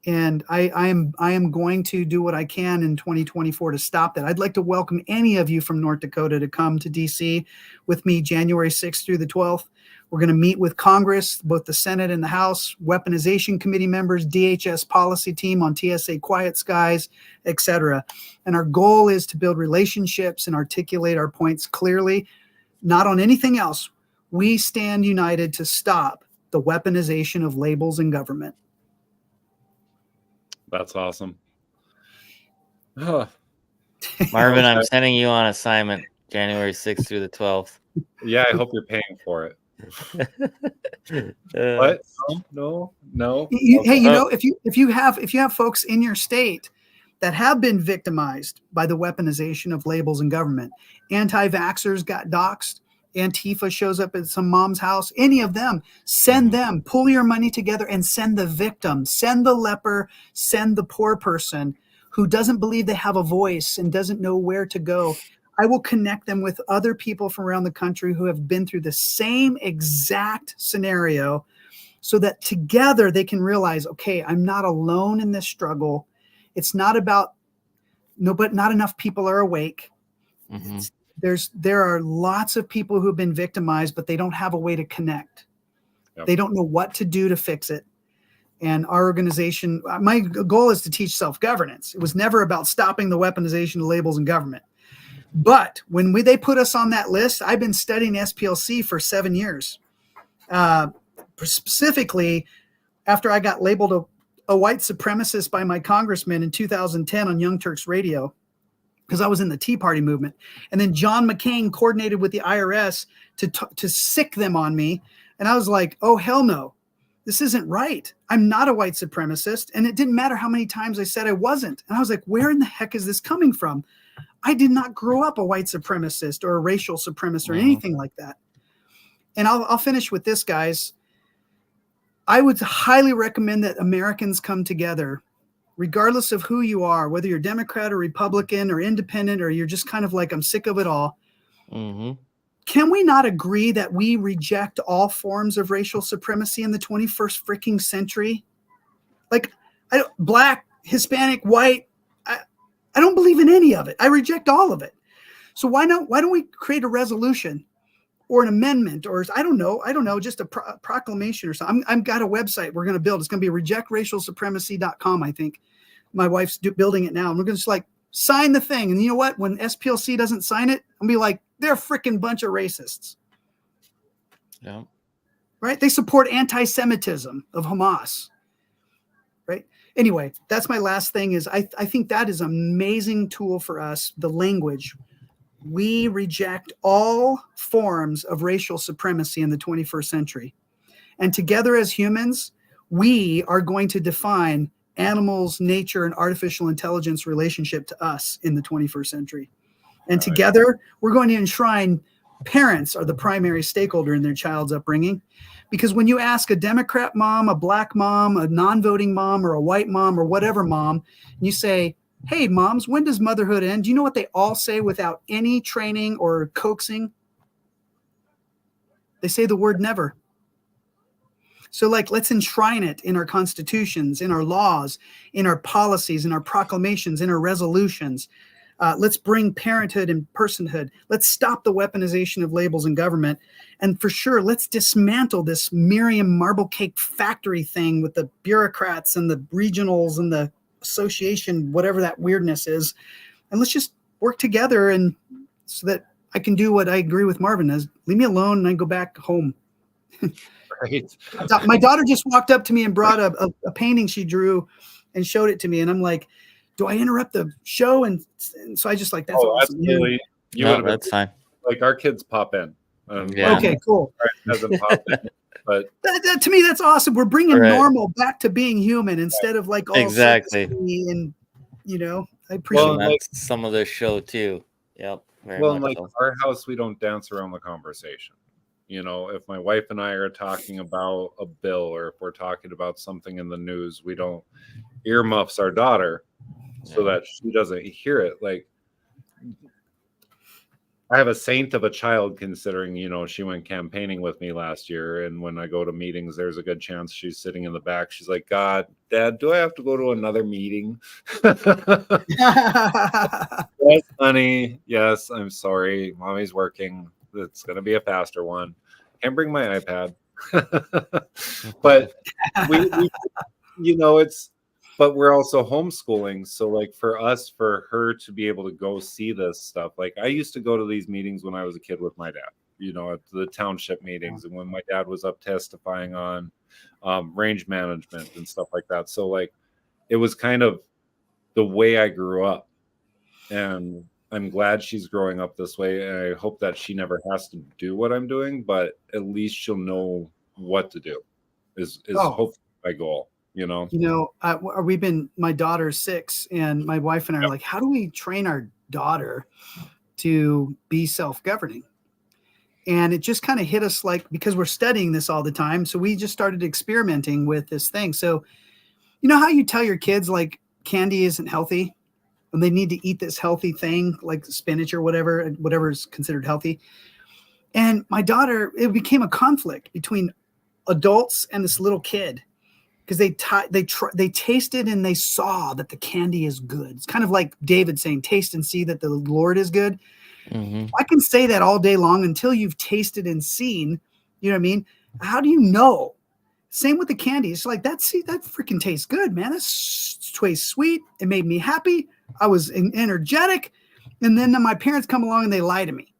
And I am going to do what I can in 2024 to stop that. I'd like to welcome any of you from North Dakota to come to DC with me January 6th through the 12th. We're going to meet with Congress, both the Senate and the House, weaponization committee members, DHS policy team on TSA Quiet Skies, etc. And our goal is to build relationships and articulate our points clearly, not on anything else. We stand united to stop the weaponization of labels in government. That's awesome. Huh. Marvin, I'm Okay. sending you on assignment January 6th through the 12th. Yeah, I hope you're paying for it. What? No. Hey, Okay. if you have folks in your state that have been victimized by the weaponization of labels in government, anti-vaxxers got doxxed, Antifa shows up at some mom's house, any of them, send them, pull your money together and send the victim, send the leper, send the poor person who doesn't believe they have a voice and doesn't know where to go. I will connect them with other people from around the country who have been through the same exact scenario, so that together they can realize, okay, I'm not alone in this struggle. It's not about but not enough people are awake. Mhm. There are lots of people who've been victimized, but they don't have a way to connect. Yep. They don't know what to do to fix it. And our organization, my goal is to teach self-governance. It was never about stopping the weaponization of labels in government. But when they put us on that list, I've been studying SPLC for 7 years. Specifically, after I got labeled a white supremacist by my congressman in 2010 on Young Turks Radio, because I was in the Tea Party movement. And then John McCain coordinated with the IRS to sick them on me. And I was like, oh, hell no. This isn't right. I'm not a white supremacist. And it didn't matter how many times I said I wasn't. And I was like, where in the heck is this coming from? I did not grow up a white supremacist or a racial supremacist or anything like that. And I'll finish with this, guys. I would highly recommend that Americans come together, regardless of who you are, whether you're Democrat or Republican or independent, or you're just kind of like, I'm sick of it all. Mhm. Can we not agree that we reject all forms of racial supremacy in the 21st freaking century? Like, black, Hispanic, white, I don't believe in any of it. I reject all of it. So why don't we create a resolution or an amendment, or I don't know, just a proclamation or something. I've got a website we're going to build. It's going to be rejectracialsupremacy.com, I think. My wife's building it now. And we're going to just like sign the thing. And you know what? When SPLC doesn't sign it, I'm going to be like, they're a freaking bunch of racists. Yeah. Right? They support anti-Semitism of Hamas. Right? Anyway, that's my last thing is I think that is an amazing tool for us, the language. We reject all forms of racial supremacy in the 21st century. And together as humans, we are going to define animals, nature, and artificial intelligence relationship to us in the 21st century. And together, we're going to enshrine parents are the primary stakeholder in their child's upbringing. Because when you ask a Democrat mom, a black mom, a non-voting mom, or a white mom, or whatever mom, and you say, hey, moms, when does motherhood end? Do you know what they all say without any training or coaxing? They say the word never. So like, let's enshrine it in our constitutions, in our laws, in our policies, in our proclamations, in our resolutions. Let's bring parenthood and personhood. Let's stop the weaponization of labels in government. And for sure, let's dismantle this Miriam marble cake factory thing with the bureaucrats and the regionals and the association, whatever that weirdness is. And let's just work together and so that I can do what I agree with Marvin is leave me alone and I go back home. Right. My daughter just walked up to me and brought a painting she drew and showed it to me. And I'm like, do I interrupt the show? And so I just like, that's awesome. Absolutely. No, that's fine. Like our kids pop in. Yeah. Okay, cool. Doesn't pop in, but that, to me, that's awesome. We're bringing normal back to being human instead of like all exactly. And I appreciate well, that's some of the show too. Yep. Well, like our house, we don't dance around the conversation. You know, if my wife and I are talking about a bill or if we're talking about something in the news, we don't earmuffs our daughter so that she doesn't hear it. Like, I have a saint of a child considering, she went campaigning with me last year. And when I go to meetings, there's a good chance she's sitting in the back. She's like, God, Dad, do I have to go to another meeting? Yes, honey. Yes, I'm sorry. Mommy's working. It's going to be a faster one. Can't bring my iPad. But but we're also homeschooling. So like for her to be able to go see this stuff, like I used to go to these meetings when I was a kid with my dad, at the township meetings. And when my dad was up testifying on range management and stuff like that. So like, it was kind of the way I grew up. And I'm glad she's growing up this way, and I hope that she never has to do what I'm doing, but at least she'll know what to do. Is hopefully my goal. My daughter's 6, and my wife and I are like, how do we train our daughter to be self-governing? And it just kind of hit us because we're studying this all the time, so we just started experimenting with this thing. So, how you tell your kids like candy isn't healthy? And they need to eat this healthy thing like spinach or whatever is considered healthy. And my daughter, it became a conflict between adults and this little kid because they tasted and they saw that the candy is good. It's kind of like David saying, taste and see that the Lord is good. Mm-hmm. I can say that all day long until you've tasted and seen, you know what I mean? How do you know? Same with the candy. It's like, that freaking tastes good, man. That tastes sweet. It made me happy. I was energetic. And then my parents come along and they lie to me.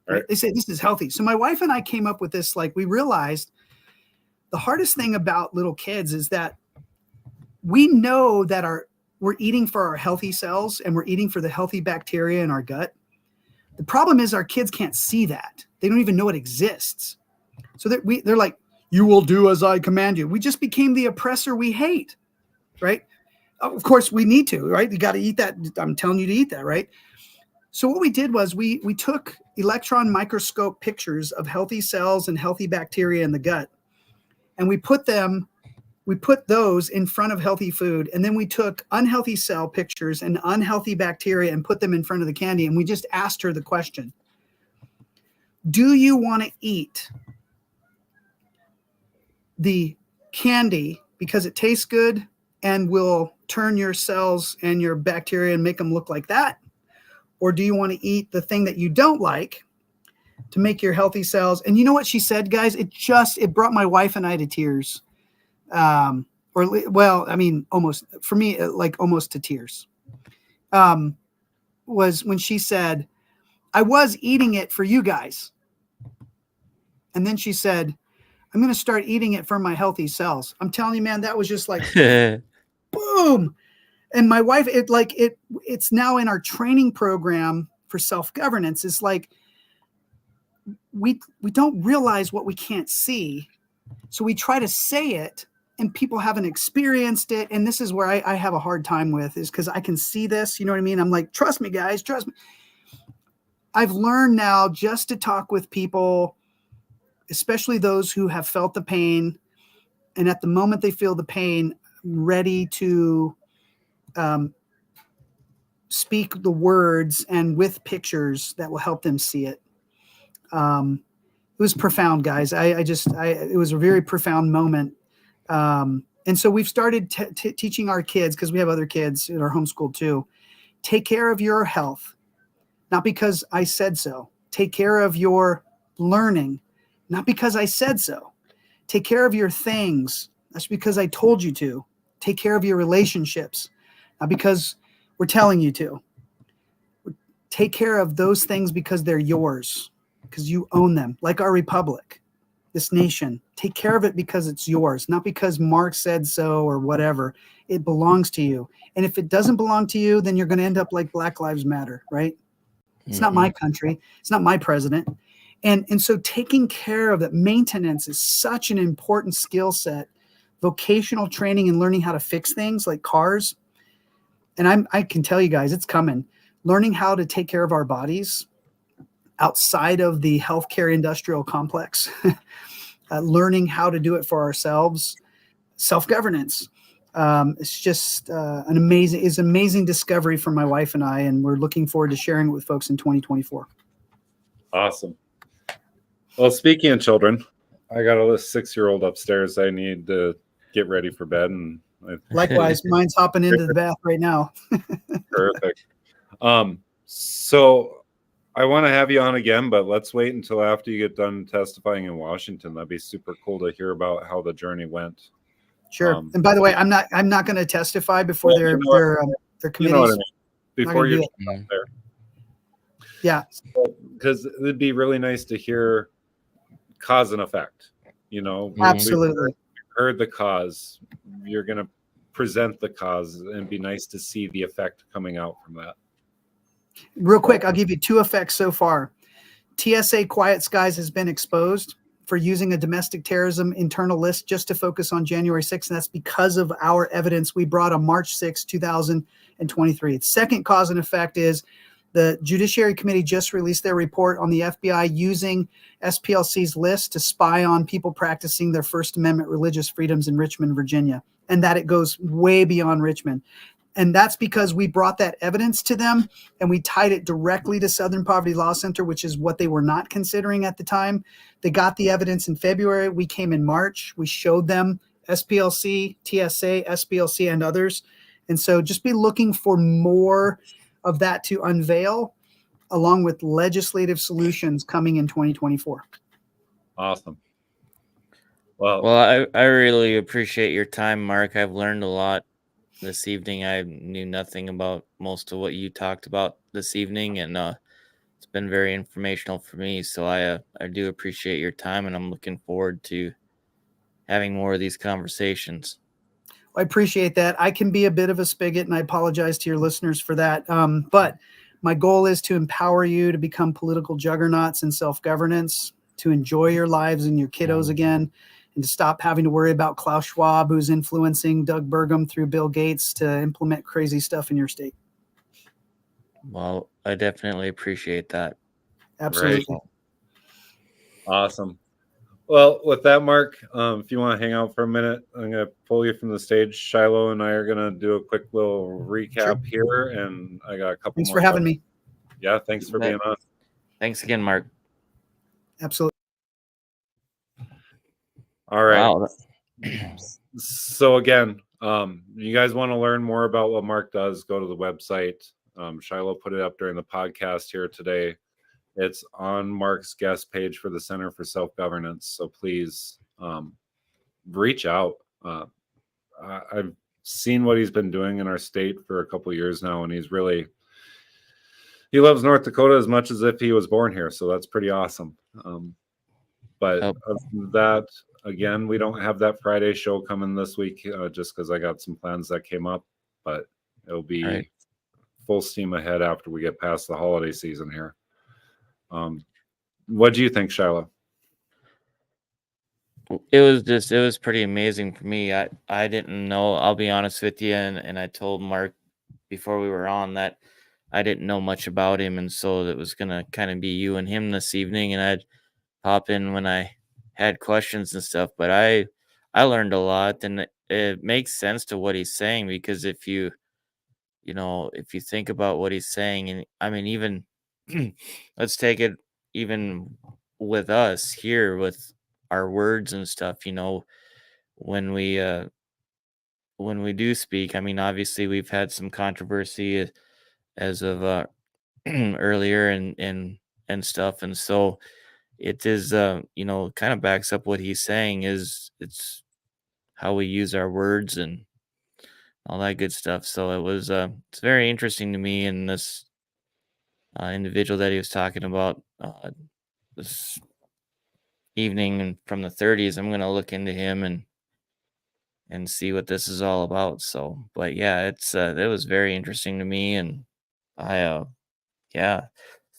Right? They say, this is healthy. So my wife and I came up with this, we realized the hardest thing about little kids is that we know that we're eating for our healthy cells and we're eating for the healthy bacteria in our gut. The problem is our kids can't see that. They don't even know it exists. So they're like, you will do as I command you. We just became the oppressor we hate, right? Of course, we need to, right? You got to eat that. I'm telling you to eat that, right? So what we did was we took electron microscope pictures of healthy cells and healthy bacteria in the gut, and we put those in front of healthy food, and then we took unhealthy cell pictures and unhealthy bacteria and put them in front of the candy, and we just asked her the question, do you want to eat the candy because it tastes good and will turn your cells and your bacteria and make them look like that? Or do you want to eat the thing that you don't like to make your healthy cells? And you know what she said, guys? It brought my wife and I to tears. Or well, I mean, almost for me, like almost to tears, was when she said, I was eating it for you guys. And then she said, I'm going to start eating it for my healthy cells. I'm telling you, man, that was just like, boom. And my wife, it's now in our training program for self-governance. It's like, we don't realize what we can't see. So we try to say it and people haven't experienced it. And this is where I have a hard time with, is because I can see this, you know what I mean? I'm like, trust me, guys, trust me. I've learned now just to talk with people, especially those who have felt the pain. And at the moment they feel the pain, ready to speak the words and with pictures that will help them see it. It was profound, guys. It was a very profound moment. And so we've started teaching our kids, because we have other kids in our homeschool too. Take care of your health, not because I said so. Take care of your learning, not because I said so. Take care of your things. That's because I told you to. Take care of your relationships, not because we're telling you to. Take care of those things because they're yours, because you own them, like our republic, this nation. Take care of it because it's yours, not because Mark said so or whatever. It belongs to you. And if it doesn't belong to you, then you're going to end up like Black Lives Matter, right? It's not my country. It's not my president. And so taking care of that, maintenance is such an important skill set. Vocational training and learning how to fix things like cars. And I can tell you guys, it's coming. Learning how to take care of our bodies outside of the healthcare industrial complex, learning how to do it for ourselves, self-governance. It's just an amazing discovery for my wife and I, and we're looking forward to sharing it with folks in 2024. Awesome. Well, speaking of children, I got a 6-year-old upstairs. I need to get ready for bed, and Likewise, mine's hopping into the bath right now. Perfect. So I want to have you on again, but let's wait until after you get done testifying in Washington. That'd be super cool to hear about how the journey went. Sure. And by the way, I'm not going to testify before their committees. You know what I mean? Before you get there. Yeah. Because it'd be really nice to hear cause and effect. You know, absolutely. We've heard the cause. You're going to present the cause, and it'd be nice to see the effect coming out from that. Real quick, I'll give you 2 effects so far. TSA Quiet Skies has been exposed for using a domestic terrorism internal list just to focus on January 6th. And that's because of our evidence we brought on March 6, 2023. Its second cause and effect is the Judiciary Committee just released their report on the FBI using SPLC's list to spy on people practicing their First Amendment religious freedoms in Richmond, Virginia, and that it goes way beyond Richmond. And that's because we brought that evidence to them and we tied it directly to Southern Poverty Law Center, which is what they were not considering at the time. They got the evidence in February. We came in March. We showed them SPLC, TSA, SPLC, and others. And so just be looking for more of that to unveil, along with legislative solutions coming in 2024. Awesome. Well, I really appreciate your time, Mark. I've learned a lot this evening. I knew nothing about most of what you talked about this evening, and it's been very informational for me. So I do appreciate your time, and I'm looking forward to having more of these conversations. I appreciate that. I can be a bit of a spigot, and I apologize to your listeners for that. But my goal is to empower you to become political juggernauts and self-governance, to enjoy your lives and your kiddos again, and to stop having to worry about Klaus Schwab, who's influencing Doug Burgum through Bill Gates to implement crazy stuff in your state. Well, I definitely appreciate that. Absolutely. Right. Awesome. Well, with that, Mark, if you want to hang out for a minute, I'm going to pull you from the stage. Shilo and I are going to do a quick little recap here, and I got a couple Thanks more for having me. Yeah, thanks for being on. Thanks again, Mark. Absolutely. All right. Wow. So again, you guys want to learn more about what Mark does, go to the website. Shilo put it up during the podcast here today. It's on Mark's guest page for the Center for Self-Governance. So please reach out. I've seen what he's been doing in our state for a couple years now, and he loves North Dakota as much as if he was born here. So that's pretty awesome. But Yep. other than that, again, we don't have that Friday show coming this week just because I got some plans that came up. But it'll be Right. full steam ahead after we get past the holiday season here. What do you think, Shiloh? It was pretty amazing for me. I didn't know, I'll be honest with you, and I told Mark before we were on that I didn't know much about him, and so it was gonna kind of be you and him this evening, and I'd pop in when I had questions and stuff. But I learned a lot, and it makes sense to what he's saying, because if if you think about what he's saying, and I mean, even let's take it even with us here with our words and stuff, when we do speak, I mean, obviously we've had some controversy as of earlier and stuff, and so it is kind of backs up what he's saying. Is it's how we use our words and all that good stuff. So it's very interesting to me, and this individual that he was talking about this evening and from the 30s. I'm gonna look into him and see what this is all about. So, but yeah, it was very interesting to me, and I yeah,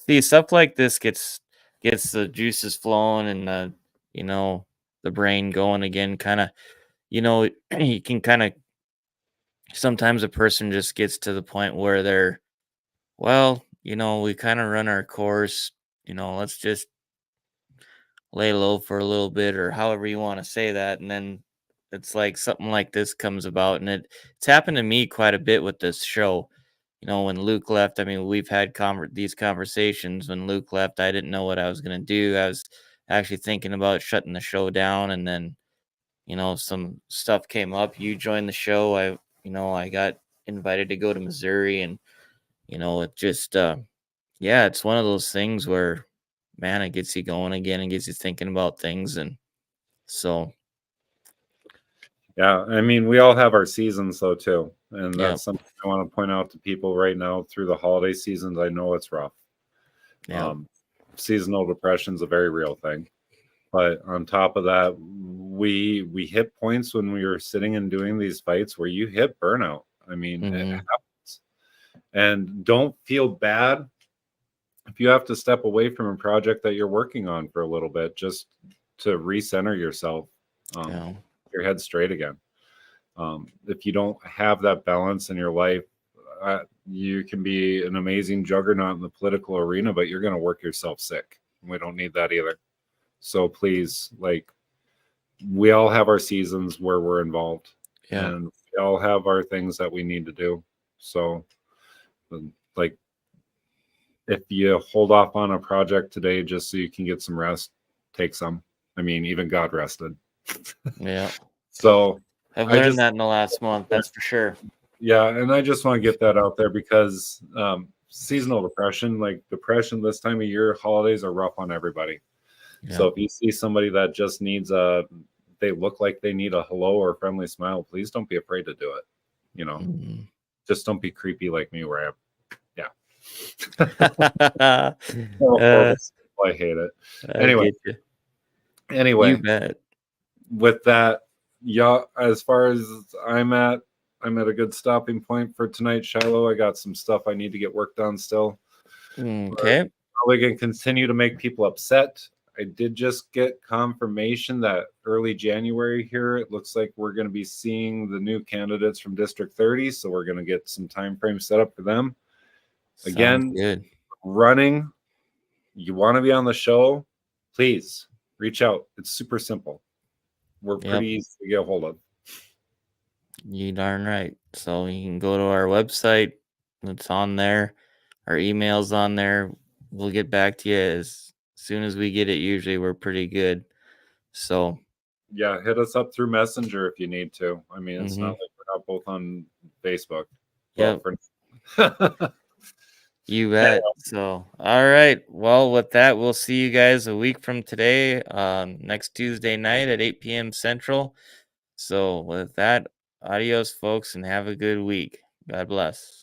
see, stuff like this gets the juices flowing, and the brain going again. Kind of, you can kind of, sometimes a person just gets to the point where they're, well, we kind of run our course. Let's just lay low for a little bit, or however you want to say that, and then it's like something like this comes about, and it's happened to me quite a bit with this show. When Luke left, I mean, we've had these conversations. When Luke left, I didn't know what I was going to do. I was actually thinking about shutting the show down, and then some stuff came up. You joined the show. I got invited to go to Missouri, and it just yeah, it's one of those things where, man, it gets you going again and gets you thinking about things. And so, Yeah, I mean, we all have our seasons though too, and yeah, that's something I want to point out to people right now through the holiday seasons. I know it's rough. yeah, Seasonal depression is a very real thing, but on top of that, we hit points when we were sitting and doing these fights where you hit burnout. I mean, it hmm, happens, and don't feel bad if you have to step away from a project that you're working on for a little bit just to recenter yourself. yeah, Your head straight again. If you don't have that balance in your life, you can be an amazing juggernaut in the political arena, but you're going to work yourself sick. We don't need that either. So please, like, we all have our seasons where we're involved, yeah, and we all have our things that we need to do. So, like, if you hold off on a project today just so you can get some rest, take some. I mean, even God rested. yeah. So I've I learned just, that in the last month. That's for sure. yeah, and I just want to get that out there because seasonal depression, like depression this time of year, holidays are rough on everybody. So Yeah, if you see somebody that just needs they look like they need a hello or a friendly smile, please don't be afraid to do it. hmm. Just don't be creepy like me where yeah. uh, Horrible. I hate it. I Anyway, get you. You anyway, bet. with that, yeah, as far as I'm at a good stopping point for tonight, Shiloh. I got some stuff I need to get worked on still. We're Okay. probably going to continue to make people upset. I did just get confirmation that early January here, it looks like we're going to be seeing the new candidates from District 30. So we're going to get some time frame set up for them. Sounds Again, good. running, you want to be on the show, please reach out. It's super simple. We're Yep. pretty easy to get a hold of. You darn right. So you can go to our website. It's on there. Our email's on there. We'll get back to you as soon as we get it. Usually we're pretty good. So, Yeah, hit us up through Messenger if you need to. I mean, it's not mhm. like we're not both on Facebook. Well, Yep, for you bet. So, all right. Well, with that, we'll see you guys a week from today, next Tuesday night at 8 p.m. Central. So, with that, Adios, folks, and have a good week. God bless.